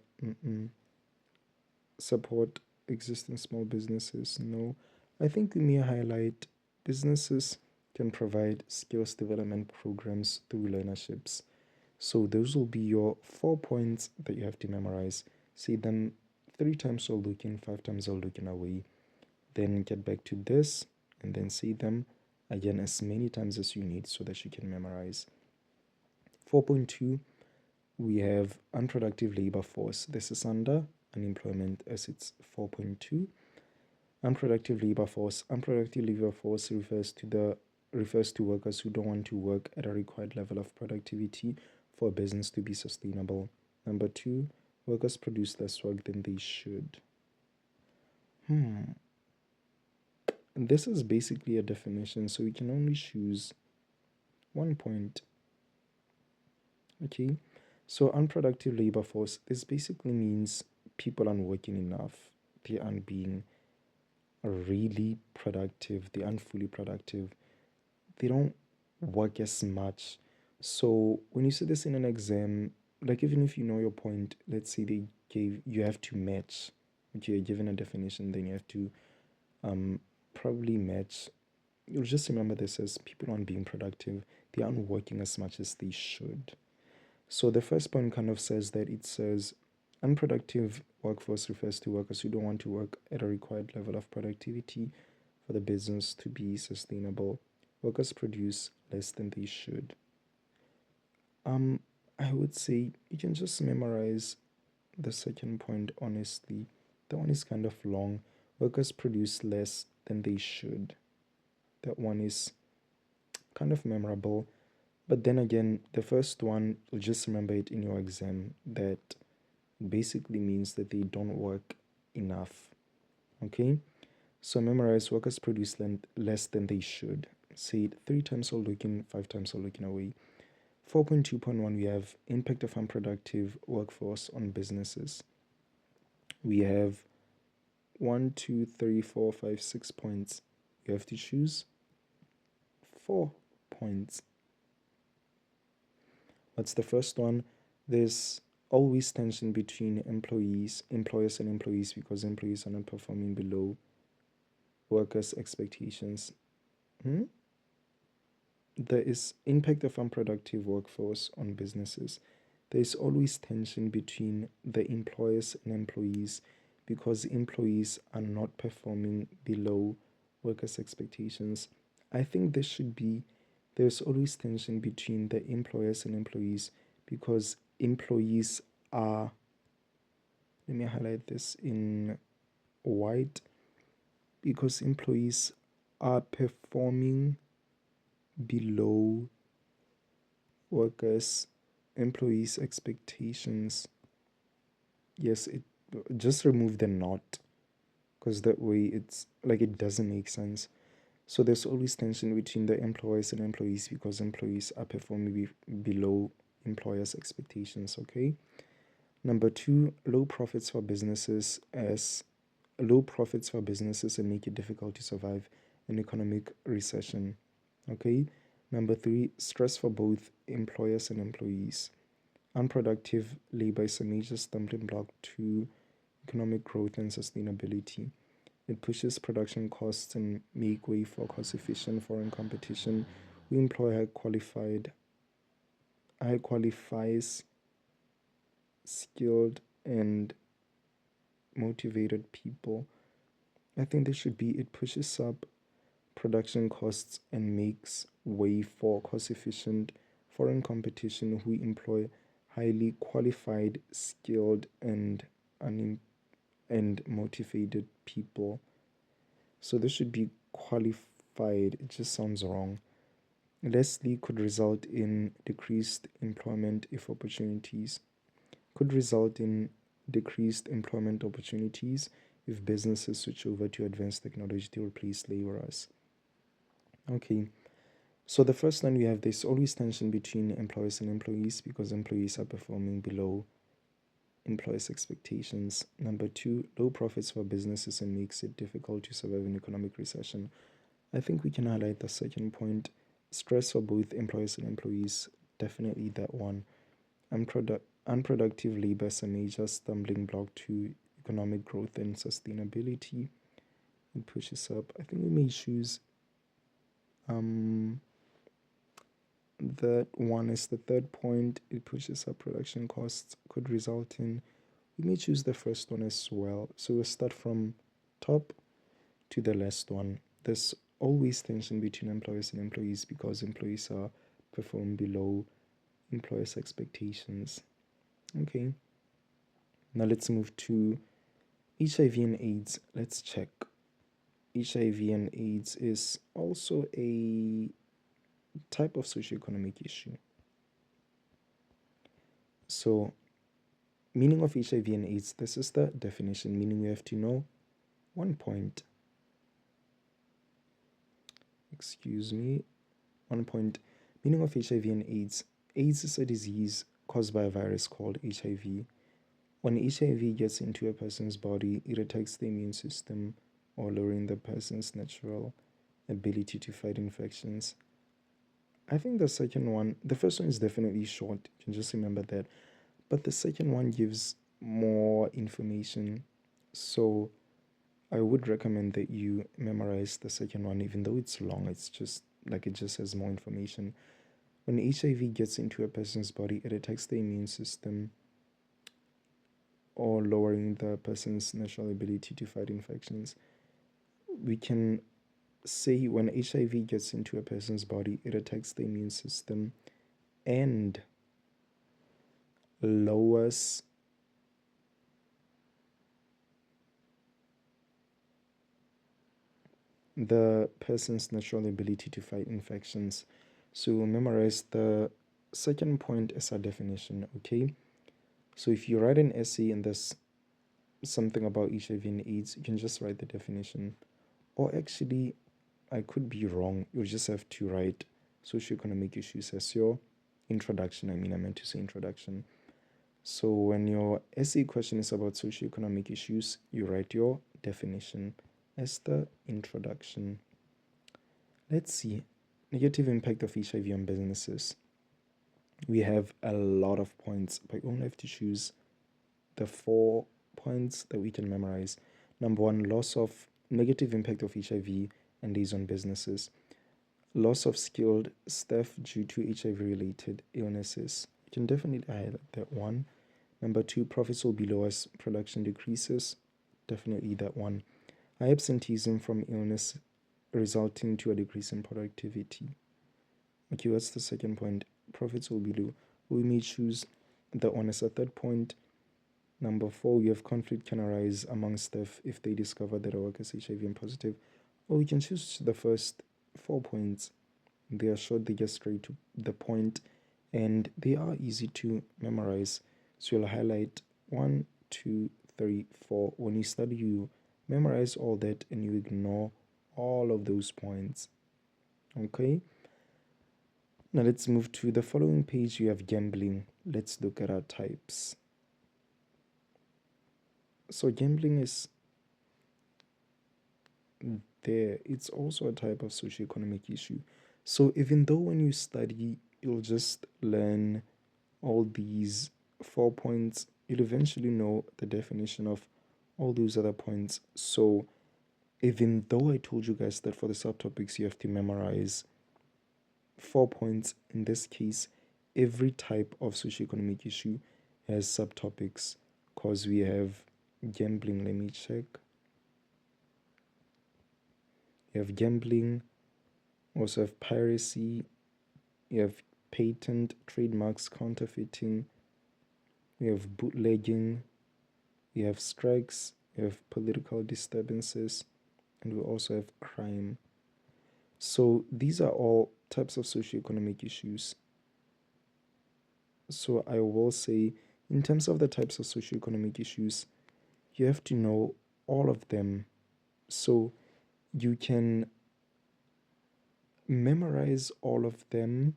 Support existing small businesses. No. I think we may highlight businesses can provide skills development programs through learnerships. So those will be your 4 points that you have to memorize. Say them 3 times while looking, 5 times while looking away. Then get back to this and then say them again as many times as you need so that you can memorize. 4.2, we have unproductive labor force. This is under unemployment as it's 4.2. Unproductive labor force. Unproductive labor force refers to workers who don't want to work at a required level of productivity for a business to be sustainable. Number two, workers produce less work than they should. This is basically a definition, so we can only choose 1 point. Okay, so unproductive labor force, this basically means people aren't working enough. They aren't being really productive. They aren't fully productive. They don't work as much. So when you see this in an exam, like even if you know your point, let's say they gave you have to match. Okay, you're given a definition, then you have to probably match. You'll just remember this as people aren't being productive. They aren't working as much as they should. So the first point kind of says that it says unproductive workforce refers to workers who don't want to work at a required level of productivity for the business to be sustainable. Workers produce less than they should. I would say you can just memorize the second point honestly. That one is kind of long. Workers produce less than they should. That one is kind of memorable. But then again, the first one, just remember it in your exam that basically means that they don't work enough. Okay? So memorize workers produce less than they should. Say it 3 times while looking, 5 times while looking away. 4.2.1, we have impact of unproductive workforce on businesses. We have 1, 2, 3, 4, 5, 6 points. You have to choose 4 points. What's the first one? There's always tension between employers and employees because employees are not performing below workers' expectations. There is impact of unproductive workforce on businesses. There is always tension between the employers and employees because employees are not performing below workers' expectations. I think there's always tension between the employers and employees because employees are, let me highlight this in white, because employees are performing below workers employees expectations. Yes, it just remove the not, because that way it's like it doesn't make sense. So there's always tension between the employers and employees because employees are performing below employers expectations. Okay. Number 2, low profits for businesses and make it difficult to survive an economic recession. Okay. Number 3, stress for both employers and employees. Unproductive labor is a major stumbling block to economic growth and sustainability. It pushes production costs and make way for cost-efficient foreign competition. We employ high qualifies, skilled and motivated people. I think there should be it pushes up production costs and makes way for cost-efficient foreign competition who employ highly qualified, skilled, and motivated people. So this should be qualified. It just sounds wrong. Lastly, could result in decreased employment if opportunities. Could result in decreased employment opportunities if businesses switch over to advanced technology to replace laborers. Okay, so the first one we have there's always tension between employers and employees because employees are performing below employers' expectations. Number 2, low profits for businesses and makes it difficult to survive an economic recession. I think we can highlight the second point. Stress for both employers and employees, definitely that one. Unproductive labor is a major stumbling block to economic growth and sustainability. It pushes up. I think we may choose that one is the third point. It pushes up production costs, could result in. We may choose the first one as well. So we'll start from top to the last one. There's always tension between employers and employees because employees are performing below employers' expectations. Okay. Now let's move to HIV and AIDS. Let's check. HIV and AIDS is also a type of socioeconomic issue. So, meaning of HIV and AIDS, this is the definition, meaning we have to know 1 point. Excuse me. 1 point. Meaning of HIV and AIDS. AIDS is a disease caused by a virus called HIV. When HIV gets into a person's body, it attacks the immune system or lowering the person's natural ability to fight infections. I think the first one is definitely short. You can just remember that. But the second one gives more information. So I would recommend that you memorize the second one, even though it's long, it's just like it just has more information. When HIV gets into a person's body, it attacks the immune system or lowering the person's natural ability to fight infections. We can say when HIV gets into a person's body, it attacks the immune system and lowers the person's natural ability to fight infections. So memorize the second point as a definition, okay? So if you write an essay and there's something about HIV and AIDS, you can just write the definition. Or actually, I could be wrong. You just have to write socioeconomic issues as your introduction. I meant to say introduction. So when your essay question is about socioeconomic issues, you write your definition as the introduction. Let's see. Negative impact of HIV on businesses. We have a lot of points, but we only have to choose the 4 points that we can memorize. Number one, loss of negative impact of HIV and AIDS on businesses. Loss of skilled staff due to HIV related illnesses. You can definitely highlight that one. Number two, profits will be low as production decreases. Definitely that one. High absenteeism from illness resulting to a decrease in productivity. Okay, what's the second point? Profits will be low. We may choose that one as a third point. Number four, we have conflict can arise among staff if they discover that a worker is HIV and positive. Or we can choose the first 4 points. They are short, they get straight to the point, and they are easy to memorize. So you'll highlight 1, 2, 3, 4. When you study, you memorize all that and you ignore all of those points. Okay? Now let's move to the following page. You have gambling. Let's look at our types. So gambling is there. It's also a type of socioeconomic issue. So even though when you study, you'll just learn all these 4 points, you'll eventually know the definition of all those other points. So even though I told you guys that for the subtopics you have to memorize 4 points, in this case, every type of socioeconomic issue has subtopics, because we have gambling. Let me check. You have gambling, also have piracy, you have patent, trademarks, counterfeiting, you have bootlegging, you have strikes, you have political disturbances, and we also have crime. So these are all types of socioeconomic issues. So I will say, in terms of the types of socioeconomic issues, you have to know all of them. So you can memorize all of them,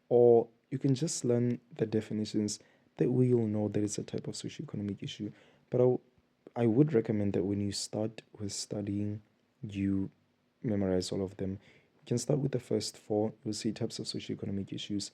or you can just learn the definitions. That way you'll know that it's a type of socioeconomic issue. But I would recommend that when you start with studying, you memorize all of them. You can start with the first 4. You'll see types of socioeconomic issues: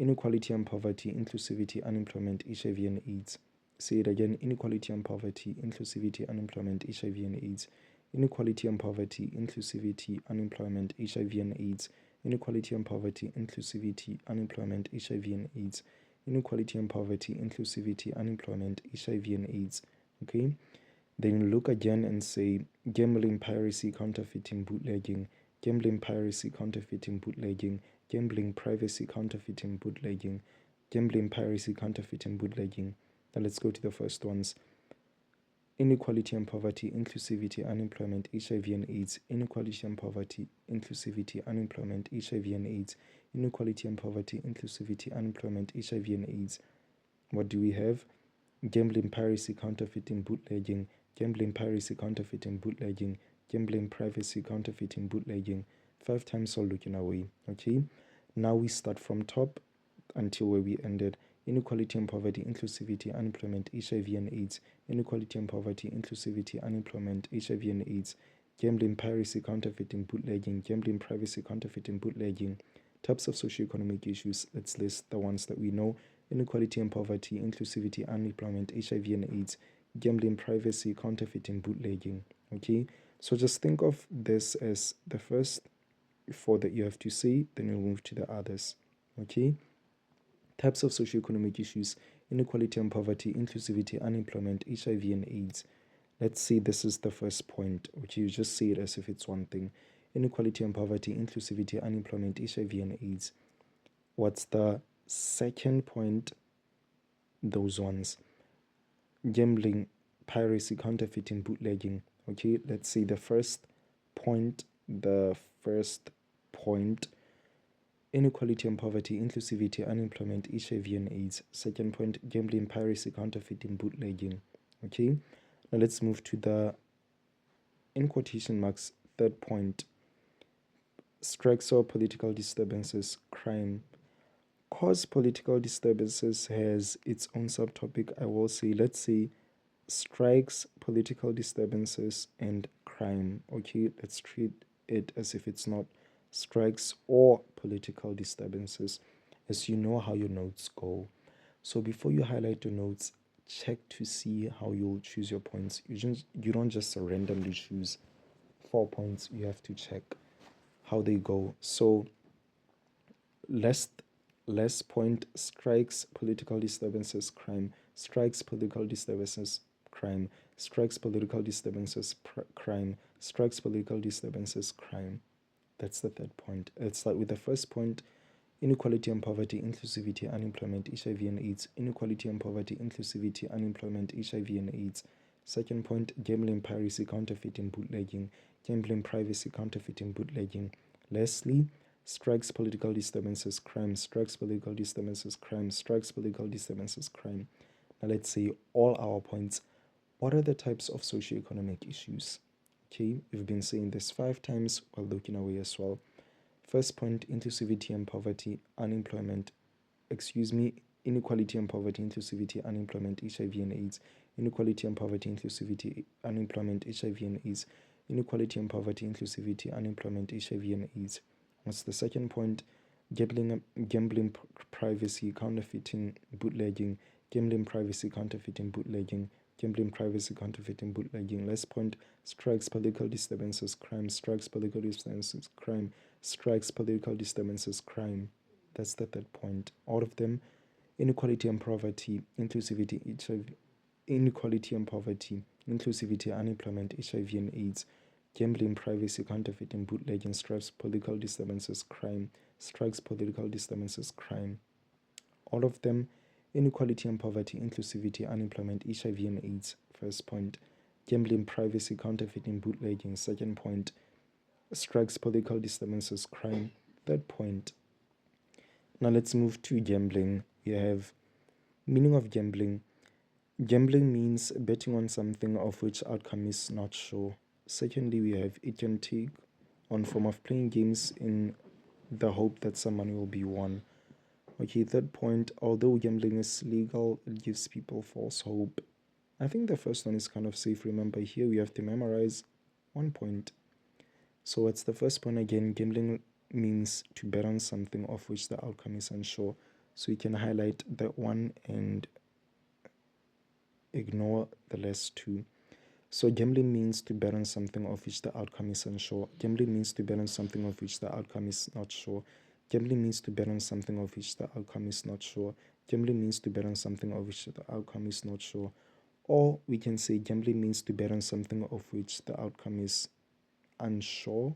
inequality and poverty, inclusivity, unemployment, HIV and AIDS. Say it again: inequality and poverty, inclusivity, unemployment, HIV and AIDS. Inequality and poverty, inclusivity, unemployment, HIV and AIDS. Inequality and poverty, inclusivity, unemployment, HIV and AIDS. Inequality and poverty, inclusivity, unemployment, HIV and AIDS. Okay? Then look again and say gambling, piracy, counterfeiting, bootlegging. Gambling, piracy, counterfeiting, bootlegging. Gambling, privacy, counterfeiting, bootlegging. Gambling, piracy, counterfeiting, bootlegging. Now let's go to the first ones. Inequality and poverty, inclusivity, unemployment, HIV and AIDS. Inequality and poverty, inclusivity, unemployment, HIV and AIDS. Inequality and poverty, inclusivity, unemployment, HIV and AIDS. What do we have? Gambling, piracy, counterfeiting, bootlegging. Gambling, piracy, counterfeiting, bootlegging. Gambling, privacy, counterfeiting, bootlegging. 5 times all looking away. Okay, now we start from top until where we ended. Inequality and poverty, inclusivity, unemployment, HIV and AIDS. Inequality and poverty, inclusivity, unemployment, HIV and AIDS. Gambling, piracy, counterfeiting, bootlegging. Gambling, privacy, counterfeiting, bootlegging. Types of socioeconomic issues. Let's list the ones that we know: inequality and poverty, inclusivity, unemployment, HIV and AIDS. Gambling, privacy, counterfeiting, bootlegging. Okay, so just think of this as the first 4 that you have to say, then we'll move to the others. Okay, types of socioeconomic issues: inequality and poverty, inclusivity, unemployment, HIV and AIDS. Let's say this is the first point, which you just say it as if it's one thing: inequality and poverty, inclusivity, unemployment, HIV and AIDS. What's the second point? Those ones: gambling, piracy, counterfeiting, bootlegging. Okay, let's say the first point inequality and poverty, inclusivity, unemployment, HIV and AIDS. Second point, gambling, piracy, counterfeiting, bootlegging. Okay, now let's move to the, in quotation marks, third point, strikes or political disturbances, crime. Cause political disturbances has its own subtopic. I will say, let's say, strikes, political disturbances, and crime. Okay, let's treat it as if it's not strikes or political disturbances, as you know how your notes go. So before you highlight your notes, check to see how you'll choose your points. You don't just randomly choose 4 points. You have to check how they go. So less point, strikes, political disturbances, crime, strikes, political disturbances, crime, strikes, political disturbances, crime, strikes, political disturbances, crime. That's the third point. Let's start with the first point, inequality and poverty, inclusivity, unemployment, HIV and AIDS. Inequality and poverty, inclusivity, unemployment, HIV and AIDS. Second point, gambling, piracy, counterfeiting, bootlegging. Gambling, privacy, counterfeiting, bootlegging. Lastly, strikes, political disturbances, crime. Strikes, political disturbances, crime. Strikes, political disturbances, crime. Now let's see all our points. What are the types of socioeconomic issues? Okay, we've been saying this 5 times while looking away as well. First point, inclusivity and poverty, unemployment, inequality and poverty, inclusivity, unemployment, HIV and AIDS. Inequality and poverty, inclusivity, unemployment, HIV and AIDS. Inequality and poverty, inclusivity, unemployment, HIV and AIDS. What's the second point? Gambling, privacy, counterfeiting, bootlegging. Gambling, privacy, counterfeiting, bootlegging. Gambling, privacy, counterfeiting, bootlegging. Last point, strikes, political disturbances, crime. Strikes, political disturbances, crime. Strikes, political disturbances, crime. That's the third point. All of them, inequality and poverty, inclusivity, HIV, inequality and poverty, inclusivity, unemployment, HIV and AIDS. Gambling, privacy, counterfeiting, bootlegging, strikes, political disturbances, crime. Strikes, political disturbances, crime. All of them, inequality and poverty, inclusivity, unemployment, HIV and AIDS. First point, gambling, privacy, counterfeiting, bootlegging. Second point, strikes, political disturbances, crime. Third point. Now let's move to gambling. We have meaning of gambling. Gambling means betting on something of which outcome is not sure. Secondly, we have it can take on form of playing games in the hope that some money will be won. Okay, third point, although gambling is legal, it gives people false hope. I think the first one is kind of safe. Remember, here we have to memorize 1 point. So what's the first point again? Gambling means to bet on something of which the outcome is unsure. So you can highlight that one and ignore the last two. So gambling means to bet on something of which the outcome is unsure. Gambling means to bet on something of which the outcome is not sure. Gambling means to bet on something of which the outcome is not sure. Gambling means to bet on something of which the outcome is not sure. Or we can say gambling means to bet on something of which the outcome is unsure.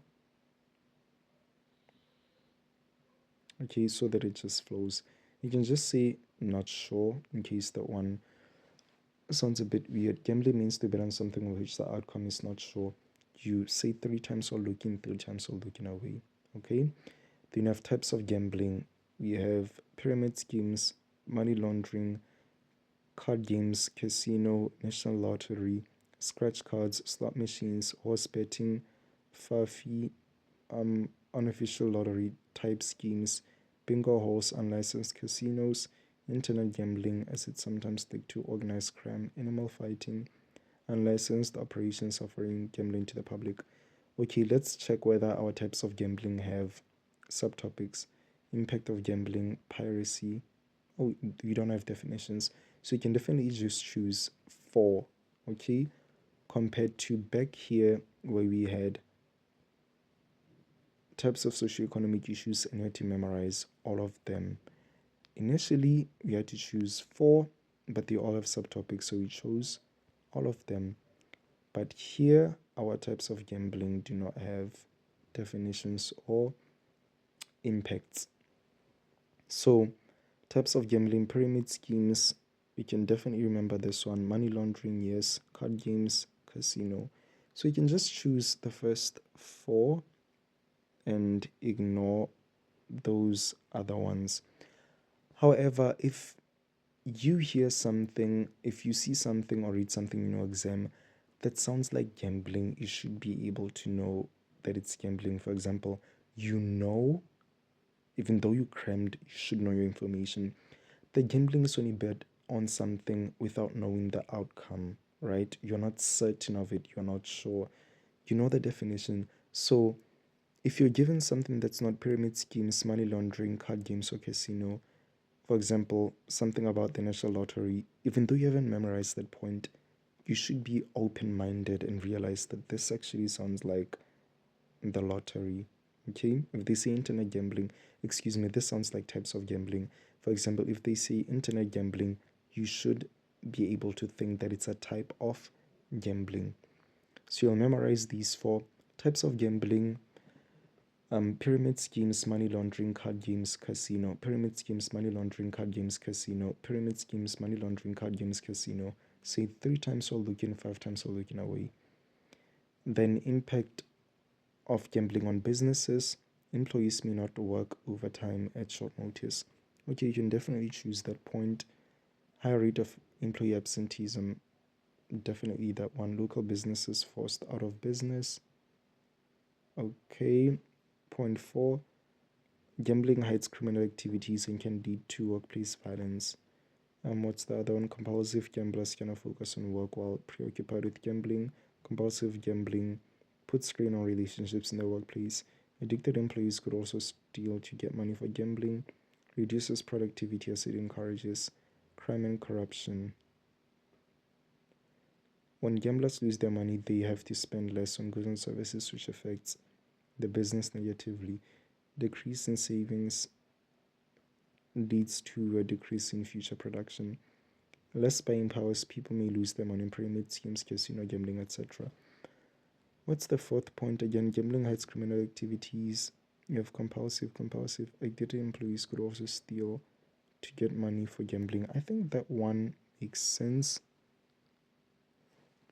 Okay, so that it just flows. You can just say not sure in case that one sounds a bit weird. Gambling means to bet on something of which the outcome is not sure. You say 3 times or looking, 3 times or looking away. Okay? Then you have types of gambling. We have pyramid schemes, money laundering, card games, casino, national lottery, scratch cards, slot machines, horse betting, farfie, unofficial lottery type schemes, bingo halls, unlicensed casinos, internet gambling, as it's sometimes linked to organized crime, animal fighting, unlicensed operations offering gambling to the public. Okay, let's check whether our types of gambling have subtopics. Impact of gambling, piracy. Oh, we don't have definitions. So you can definitely just choose 4, okay? Compared to back here where we had types of socioeconomic issues and you had to memorize all of them. Initially, we had to choose 4, but they all have subtopics, so we chose all of them. But here, our types of gambling do not have definitions or impacts. So, types of gambling, pyramid schemes, we can definitely remember this one. Money laundering, yes. Card games, casino. So you can just choose the first 4 and ignore those other ones. However, if you hear something, if you see something or read something in your exam that sounds like gambling, you should be able to know that it's gambling. For example, you know, even though you crammed, you should know your information. The gambling is when you bet on something without knowing the outcome, right? You're not certain of it, you're not sure. You know the definition. So if you're given something that's not pyramid schemes, money laundering, card games, or casino, for example, something about the national lottery, even though you haven't memorized that point, you should be open minded and realize that this actually sounds like the lottery. Okay? If they say internet gambling, excuse me, this sounds like types of gambling. For example, if they say internet gambling, you should be able to think that it's a type of gambling. So you'll memorize these four types of gambling: pyramid schemes, money laundering, card games, casino. Pyramid schemes, money laundering, card games, casino. Pyramid schemes, money laundering, card games, casino. Say 3 times while looking, 5 times while looking away. Then impact of gambling on businesses. Employees may not work overtime at short notice. Okay, you can definitely choose that point. Higher rate of employee absenteeism. Definitely that one. Local businesses forced out of business. Okay. Point 4. Gambling hides criminal activities and can lead to workplace violence. What's the other one? Compulsive gamblers cannot focus on work while preoccupied with gambling. Compulsive gambling puts strain on relationships in the workplace. Addicted employees could also steal to get money for gambling. Reduces productivity as it encourages crime and corruption. When gamblers lose their money, they have to spend less on goods and services, which affects the business negatively. Decrease in savings leads to a decrease in future production. Less buying powers, people may lose their money in pyramid schemes, casino, gambling, etc. What's the fourth point again? Gambling hides criminal activities. You have compulsive. Addicted employees could also steal to get money for gambling. I think that one makes sense.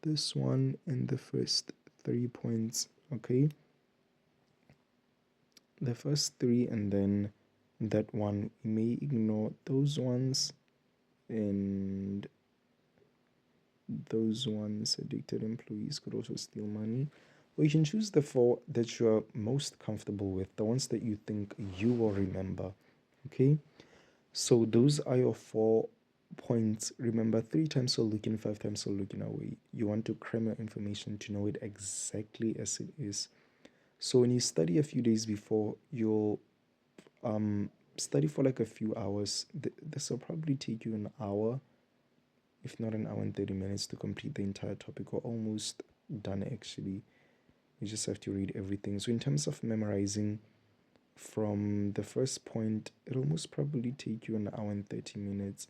This one and the first 3 points, okay? The first three and then that one, we may ignore those ones and those ones. Addicted employees could also steal money. Or you can choose the four that you're most comfortable with, the ones that you think you will remember. Okay? So those are your 4 points. Remember, 3 times while looking, 5 times while looking away. You want to cram your information to know it exactly as it is. So when you study a few days before, you'll study for like a few hours. This will probably take you an hour, if not an hour and 30 minutes, to complete the entire topic, or almost done actually. You just have to read everything. So in terms of memorizing, from the first point, it'll most probably take you an hour and 30 minutes.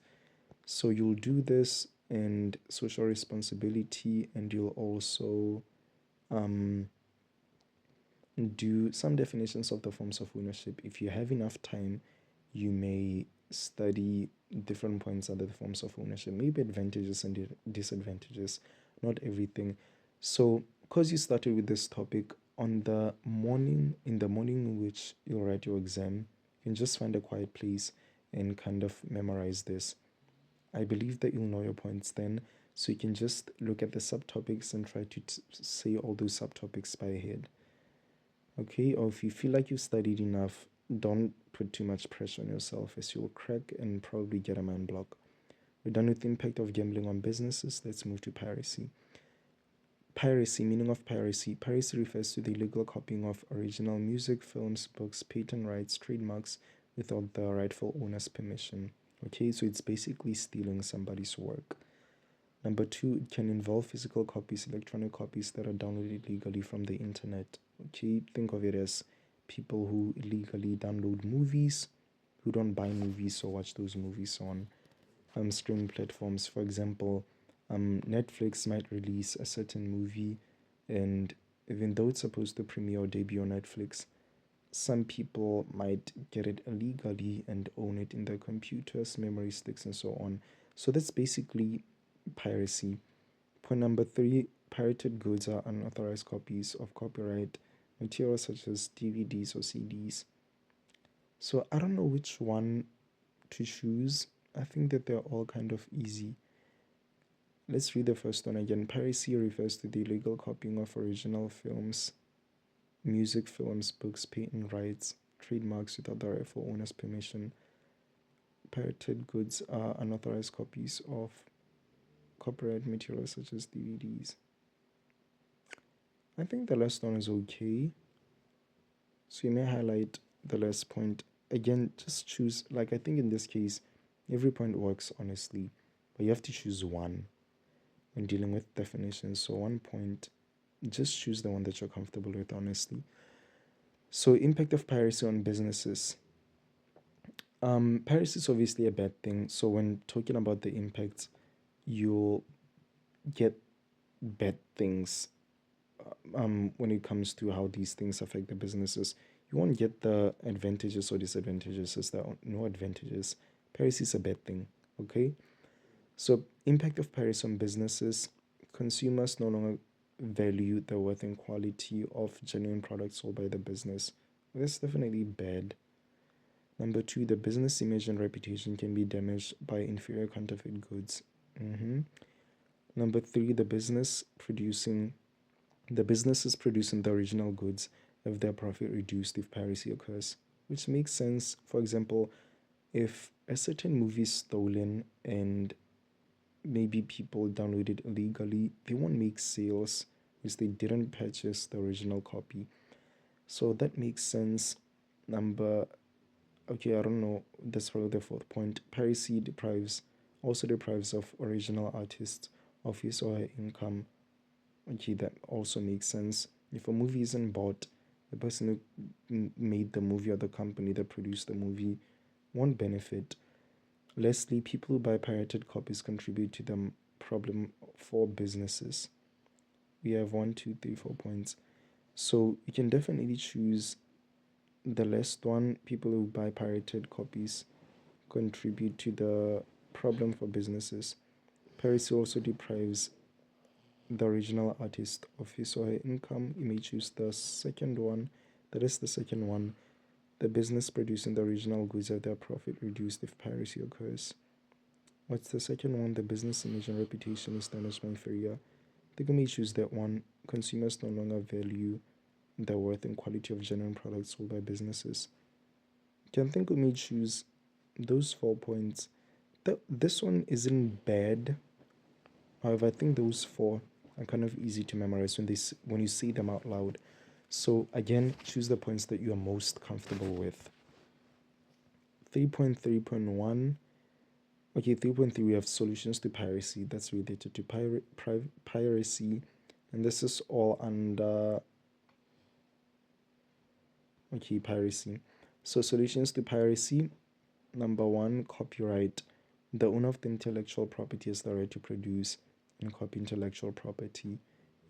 So you'll do this and social responsibility, and you'll also do some definitions of the forms of ownership. If you have enough time, you may study different points under the forms of ownership, maybe advantages and disadvantages, not everything. So, because you started with this topic, in the morning in which you'll write your exam, you can just find a quiet place and kind of memorize this. I believe that you'll know your points then, so you can just look at the subtopics and try to say all those subtopics by head. Okay, or if you feel like you've studied enough, don't put too much pressure on yourself, as you'll crack and probably get a mind block. We're done with the impact of gambling on businesses. Let's move to piracy. Piracy, meaning of piracy. Piracy refers to the illegal copying of original music, films, books, patent rights, trademarks without the rightful owner's permission. Okay, so it's basically stealing somebody's work. Number 2, it can involve physical copies, electronic copies that are downloaded illegally from the internet. Okay, think of it as people who illegally download movies, who don't buy movies or watch those movies on streaming platforms. For example, Netflix might release a certain movie, and even though it's supposed to premiere or debut on Netflix, some people might get it illegally and own it in their computers, memory sticks, and so on. So that's basically piracy. Point number 3, pirated goods are unauthorized copies of copyright material such as DVDs or CDs. So I don't know which one to choose. I think that they're all kind of easy. Let's read the first one again. Piracy refers to the illegal copying of original films, music, films, books, patent rights, trademarks without the rightful owner's permission. Pirated goods are unauthorized copies of copyright material such as DVDs. I think the last one is okay. So you may highlight the last point. Again, just choose, like I think in this case, every point works honestly, but you have to choose one when dealing with definitions. So 1 point, just choose the one that you're comfortable with, honestly. So impact of piracy on businesses. Piracy is obviously a bad thing. So when talking about the impacts, you'll get bad things when it comes to how these things affect the businesses. You won't get the advantages or disadvantages, as there are no advantages. Piracy is a bad thing, okay? So, impact of piracy on businesses. Consumers no longer value the worth and quality of genuine products sold by the business. That's definitely bad. Number two, the business image and reputation can be damaged by inferior counterfeit goods. Number three, the businesses producing the original goods have their profit reduced if piracy occurs, which makes sense. For example, if a certain movie is stolen and maybe people download it illegally, they won't make sales because they didn't purchase the original copy. So that makes sense. Number, okay, I don't know, that's probably the fourth point. Piracy also deprives of original artists of his or her income. Okay, that also makes sense. If a movie isn't bought, the person who made the movie or the company that produced the movie won't benefit. Lastly, people who buy pirated copies contribute to the problem for businesses. We have 1, 2, 3, 4 points. So you can definitely choose the last one. People who buy pirated copies contribute to the problem for businesses. Piracy also deprives the original artist of his or her income. You may choose the second one. That is the second one. The business producing the original goods have their profit reduced if piracy occurs. What's the second one? The business image and reputation is damaged by inferior. I think you may choose that one. Consumers no longer value the worth and quality of genuine products sold by businesses. Can think we may choose those 4 points. This one isn't bad. However, I think those four are kind of easy to memorize when you say them out loud. So again, choose the points that you are most comfortable with. 3.3.1. Okay, 3.3 we have solutions to piracy. That's related to piracy, and this is all under okay piracy. So solutions to piracy. Number one, copyright. The owner of the intellectual property has the right to produce and copy intellectual property.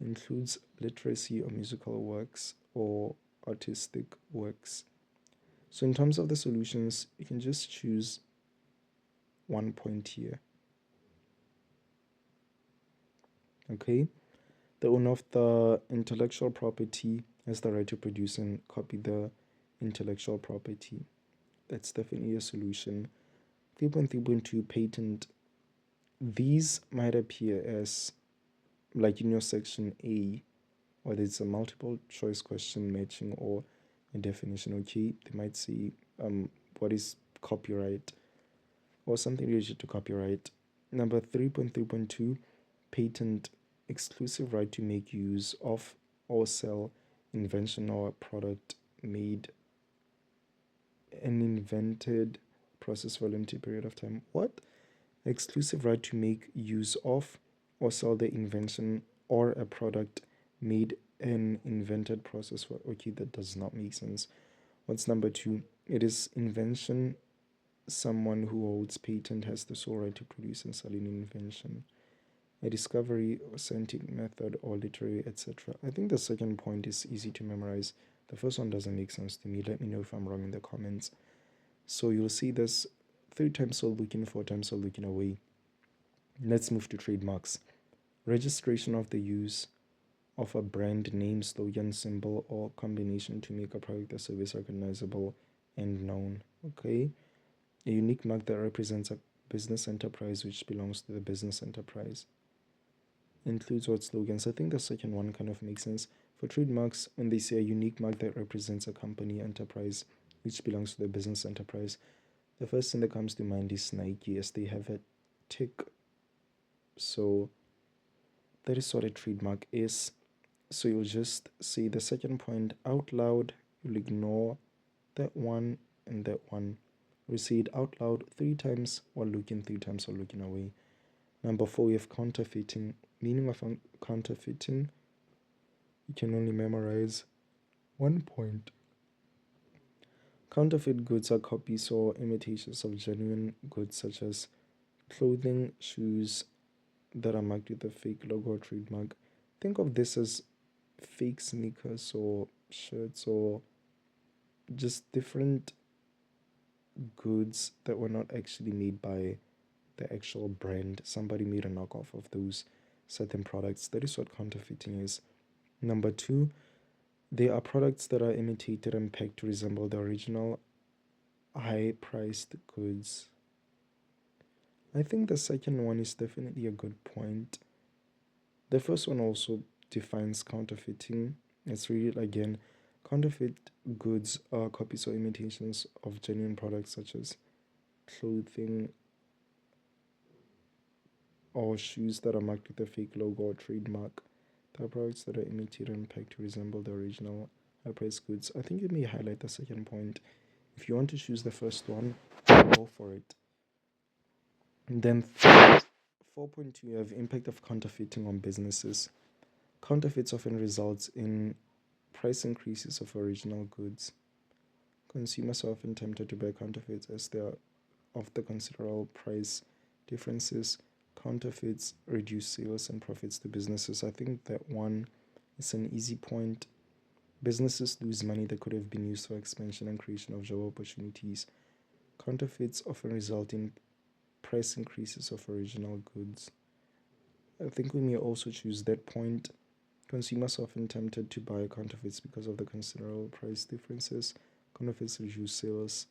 Includes literacy or musical works or artistic works. So in terms of the solutions, you can just choose 1 point here. Okay. The owner of the intellectual property has the right to produce and copy the intellectual property. That's definitely a solution. 3.3.2 patent. These might appear as like in your section A, or there's a multiple choice question matching or a definition. Okay, they might say what is copyright or something related to copyright. Number 3.3.2 patent, exclusive right to make use of or sell invention or product made an invented process for a limited period of time. What? Exclusive right to make use of or sell the invention or a product made an invented process for. Okay, that does not make sense. What's number two? It is invention. Someone who holds patent has the sole right to produce and sell an invention, a discovery, or scientific method, or literary, etc. I think the second point is easy to memorize. The first one doesn't make sense to me. Let me know if I'm wrong in the comments. So you'll see this 3 times so looking, 4 times so looking away. Let's move to trademarks. Registration of the use of a brand name, slogan, symbol, or combination to make a product or service recognizable and known. Okay, a unique mark that represents a business enterprise which belongs to the business enterprise. Includes what slogans? I think the second one kind of makes sense. For trademarks, when they say a unique mark that represents a company enterprise which belongs to the business enterprise, the first thing that comes to mind is Nike, as they have a tick. So that is what a trademark is. So you'll just say the second point out loud, you'll ignore that one and that one. We say it out loud 3 times while looking 3 times while looking away. Number 4, we have counterfeiting. Meaning of counterfeiting, you can only memorize 1 point. Counterfeit goods are copies or imitations of genuine goods, such as clothing, shoes that are marked with a fake logo or trademark. Think of this as fake sneakers or shirts or just different goods that were not actually made by the actual brand. Somebody made a knockoff of those certain products. That is what counterfeiting is. Number 2, they are products that are imitated and packed to resemble the original high priced goods. I think the second one is definitely a good point. The first one also defines counterfeiting. Let's read it again. Counterfeit goods are copies or imitations of genuine products such as clothing or shoes that are marked with a fake logo or trademark. They are products that are imitated and packed to resemble the original high priced goods. I think you may highlight the second point. If you want to choose the first one, go for it. And then 4.2, you have impact of counterfeiting on businesses. Counterfeits often results in price increases of original goods. Consumers are often tempted to buy counterfeits as they are of the considerable price differences. Counterfeits reduce sales and profits to businesses. I think that one is an easy point. Businesses lose money that could have been used for expansion and creation of job opportunities. Counterfeits often result in price increases of original goods. I think we may also choose that point. Consumers are often tempted to buy counterfeits because of the considerable price differences. Counterfeits reduce sales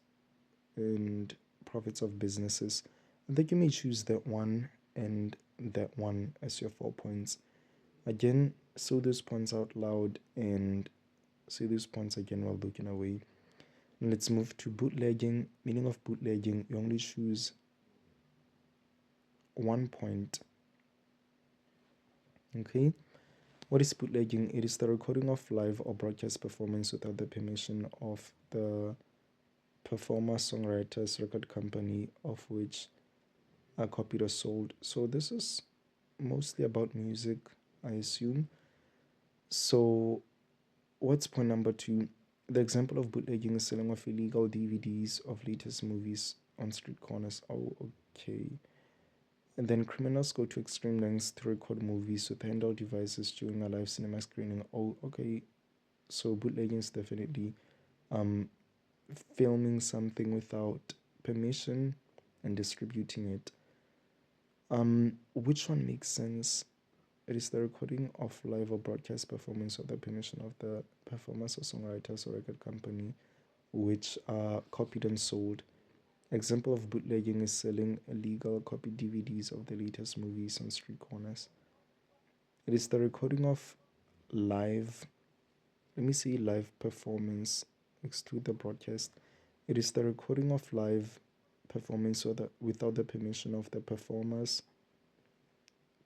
and profits of businesses. I think you may choose that one and that one as your 4 points. Again, say those points out loud and say those points again while looking away. And let's move to bootlegging. Meaning of bootlegging, you only choose 1 point. Okay, what is bootlegging? It is the recording of live or broadcast performance without the permission of the performer, songwriters, record company of which are copied or sold. So this is mostly about music, I assume. So what's point number 2? The example of bootlegging is selling of illegal DVDs of latest movies on street corners. Oh, okay. And then criminals go to extreme lengths to record movies with handheld devices during a live cinema screening. Oh, okay. So bootlegging is definitely filming something without permission and distributing it. Which one makes sense? It is the recording of live or broadcast performance with the permission of the performers or songwriters or record company, which are copied and sold. Example of bootlegging is selling illegal copied DVDs of the latest movies on street corners. It is the recording of live, let me say live performance, exclude the broadcast. It is the recording of live performance without the permission of the performers.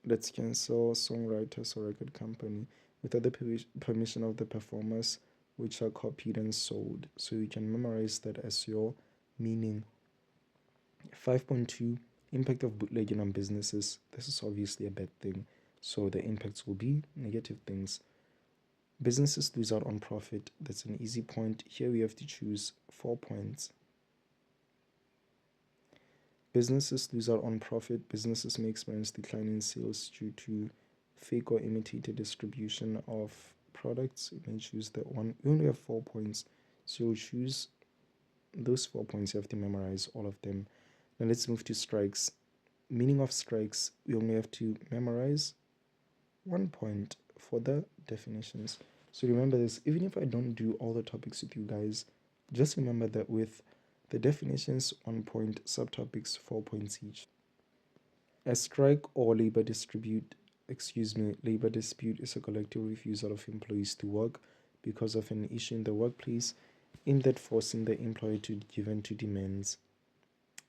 Let's cancel songwriters or record company without the permission of the performers, which are copied and sold. So you can memorize that as your meaning. 5.2, impact of bootlegging on businesses. This is obviously a bad thing, so the impacts will be negative things. Businesses lose out on profit. That's an easy point. Here we have to choose 4 points. Businesses lose out on profit. Businesses may experience decline in sales due to fake or imitated distribution of products. You may choose that one. We only have 4 points, so you'll choose those 4 points. You have to memorize all of them. Now let's move to strikes. Meaning of strikes, we only have to memorize 1 point for the definitions. So remember this, even if I don't do all the topics with you guys, Just remember that with the definitions 1 point, subtopics 4 points each. A strike or labor dispute is a collective refusal of employees to work because of an issue in the workplace aimed at forcing the employer to give in to demands.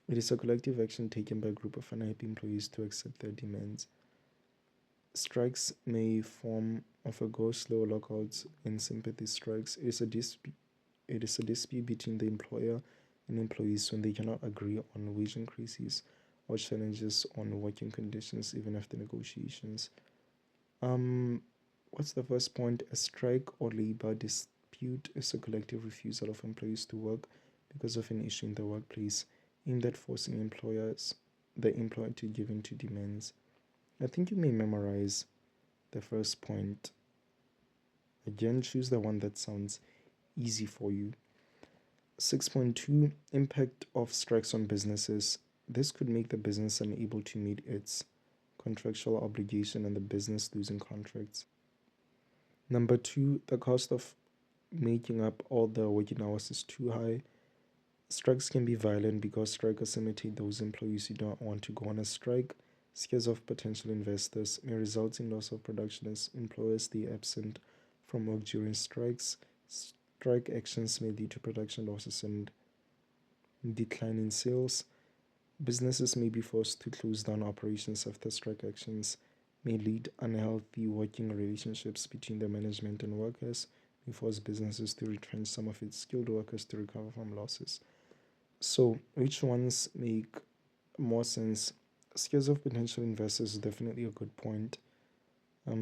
It is a collective action taken by a group of unhappy employees to accept their demands. Strikes may form of a go-slow lockouts and sympathy strikes. It is a dispute between the employer and employees when they cannot agree on wage increases or challenges on working conditions even after negotiations. Um, what's the first point? A strike or labor dispute is a collective refusal of employees to work because of an issue in the workplace aimed at forcing the employer to give in to demands. I think you may memorize the first point. Again, choose the one that sounds easy for you. 6.2 Impact of strikes on businesses. This could make the business unable to meet its contractual obligation and the business losing contracts. Number 2, the cost of making up all the working hours is too high. Strikes can be violent because strikers imitate those employees who don't want to go on a strike. Scares of potential investors may result in loss of production as employers stay absent from work during strikes. Strike actions may lead to production losses and decline in sales. Businesses may be forced to close down operations after strike actions, may lead unhealthy working relationships between the management and workers, may force businesses to retrench some of its skilled workers to recover from losses. So, which ones make more sense? Scares of potential investors is definitely a good point.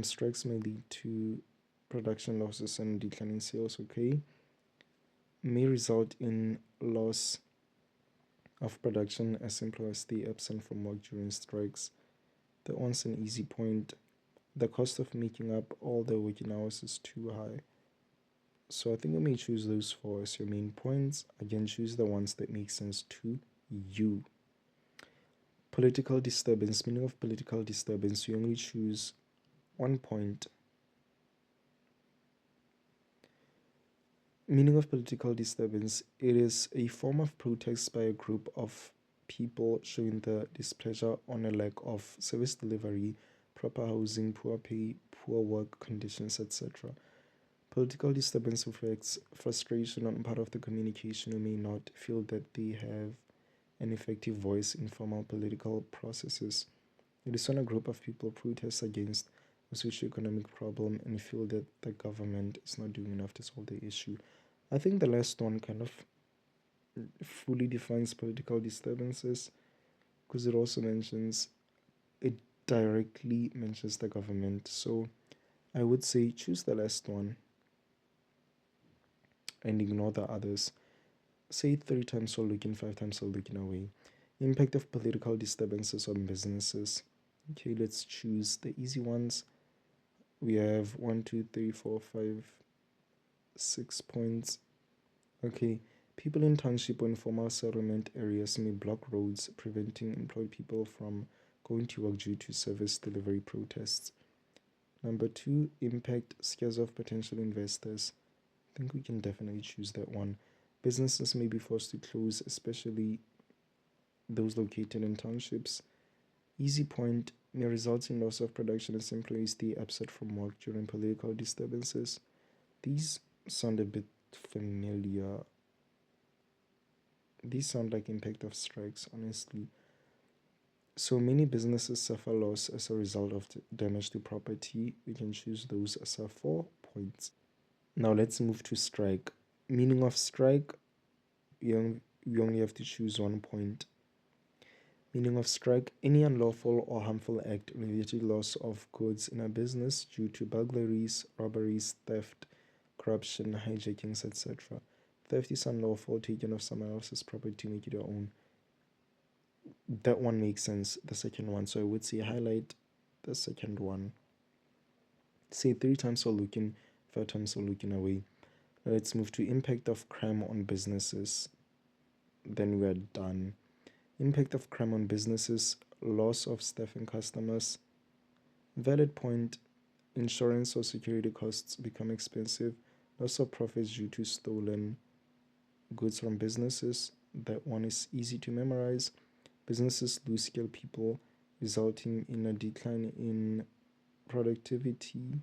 Strikes may lead to production losses and declining sales, okay? May result in loss of production as employers stay absent from work during strikes. That one's an easy point. The cost of making up all the working hours is too high. So I think you may choose those four as your main points. Again, choose the ones that make sense to you. Political disturbance. Meaning of political disturbance. You only choose 1 point. Meaning of political disturbance. It is a form of protest by a group of people showing their displeasure on a lack of service delivery, proper housing, poor pay, poor work conditions, etc. Political disturbance reflects frustration on part of the communication who may not feel that they have an effective voice in formal political processes. It is when a group of people protest against a socio-economic problem and feel that the government is not doing enough to solve the issue. I think the last one kind of fully defines political disturbances because it directly mentions the government. So I would say choose the last one and ignore the others. Say 3 times while looking, 5 times while looking away. Impact of political disturbances on businesses. Okay, let's choose the easy ones. We have 6 points. Okay, people in township or informal settlement areas may block roads, preventing employed people from going to work due to service delivery protests. Number 2, impact scares off potential investors. I think we can definitely choose that one. Businesses may be forced to close, especially those located in townships. Easy point may result in loss of production as employees stay absent from work during political disturbances. These sound a bit familiar. These sound like impact of strikes, honestly. So many businesses suffer loss as a result of damage to property. We can choose those as our 4 points. Now let's move to strike. Meaning of strike, we only have to choose 1 point. Meaning of strike, any unlawful or harmful act related to loss of goods in a business due to burglaries, robberies, theft, corruption, hijackings, etc. Theft is unlawful, taking of someone else's property to make it your own. That one makes sense, the second one. So I would say highlight the second one. Say 3 times while looking, 5 times while looking away. Now let's move to impact of CRAM on businesses. Then we're done. Impact of CRAM on businesses, loss of staff and customers. Valid point, insurance or security costs become expensive, loss of profits due to stolen goods from businesses. That one is easy to memorize. Businesses lose skilled people, resulting in a decline in productivity.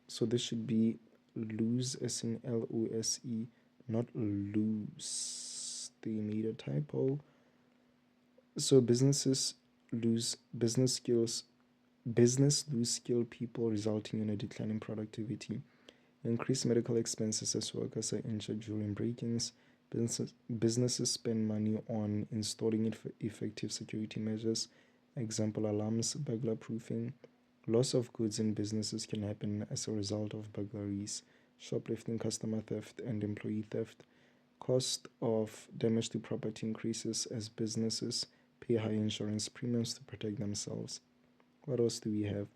So this should be lose as in LOSE, not lose. They made a typo. So businesses lose business skills. Business lose skilled people, resulting in a decline in productivity. Increased medical expenses as workers are injured during break-ins. Businesses spend money on installing effective security measures, example alarms, burglar proofing. Loss of goods in businesses can happen as a result of burglaries, shoplifting, customer theft, and employee theft. Cost of damage to property increases as businesses pay high insurance premiums to protect themselves. What else do we have?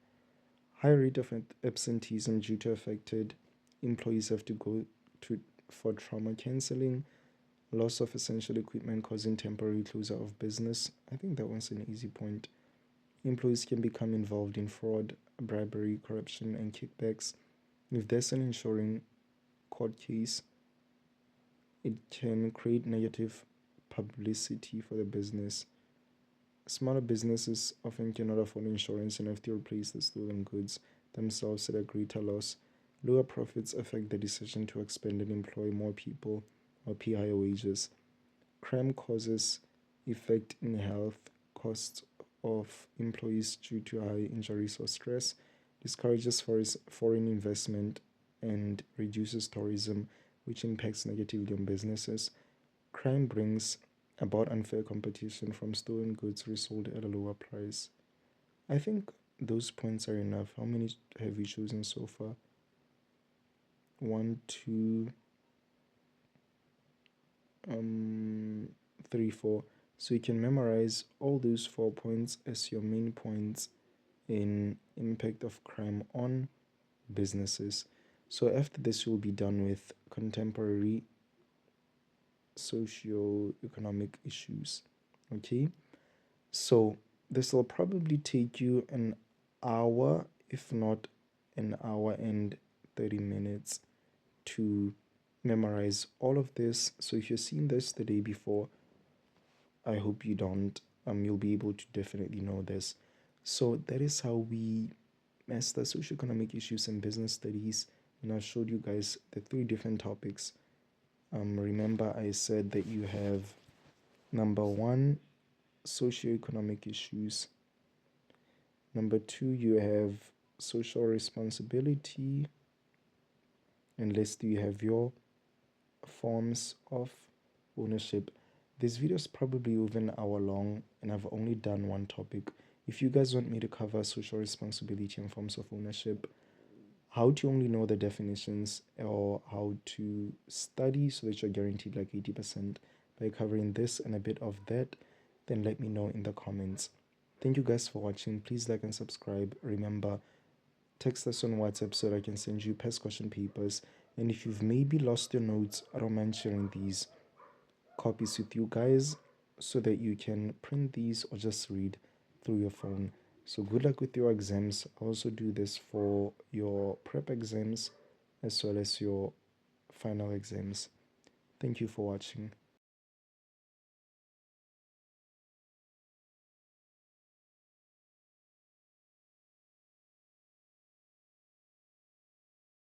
High rate of absenteeism due to affected employees have to go to for trauma cancelling. Loss of essential equipment causing temporary closure of business. I think that one's an easy point. Employees can become involved in fraud, bribery, corruption, and kickbacks. If there's an insuring court case, it can create negative publicity for the business. Smaller businesses often cannot afford insurance and have to replace the stolen goods themselves at a greater loss. Lower profits affect the decision to expand and employ more people or pay higher wages. CRAM causes effect in health costs of employees due to high injuries or stress, discourages foreign investment, and reduces tourism, which impacts negatively on businesses. Crime brings about unfair competition from stolen goods resold at a lower price. I think those points are enough. How many have you chosen so far? 1, 2, 3, 4. So you can memorize all those 4 points as your main points in impact of crime on businesses. So after this, you'll be done with contemporary socio-economic issues. Okay, so this will probably take you an hour, if not an hour and 30 minutes to memorize all of this. So if you've seen this the day before, I hope you don't. You'll be able to definitely know this. So that is how we master socioeconomic issues and business studies. And I showed you guys the 3 different topics. Remember, I said that you have number 1, socioeconomic issues. Number 2, you have social responsibility. And lastly, you have your forms of ownership. This video is probably over an hour long, and I've only done one topic. If you guys want me to cover social responsibility and forms of ownership, how to only know the definitions, or how to study so that you're guaranteed like 80% by covering this and a bit of that, then let me know in the comments. Thank you guys for watching. Please like and subscribe. Remember, text us on WhatsApp so that I can send you past question papers. And if you've maybe lost your notes, I don't mind sharing these copies with you guys so that you can print these or just read through your phone. So good luck with your exams. I also do this for your prep exams as well as your final exams. Thank you for watching.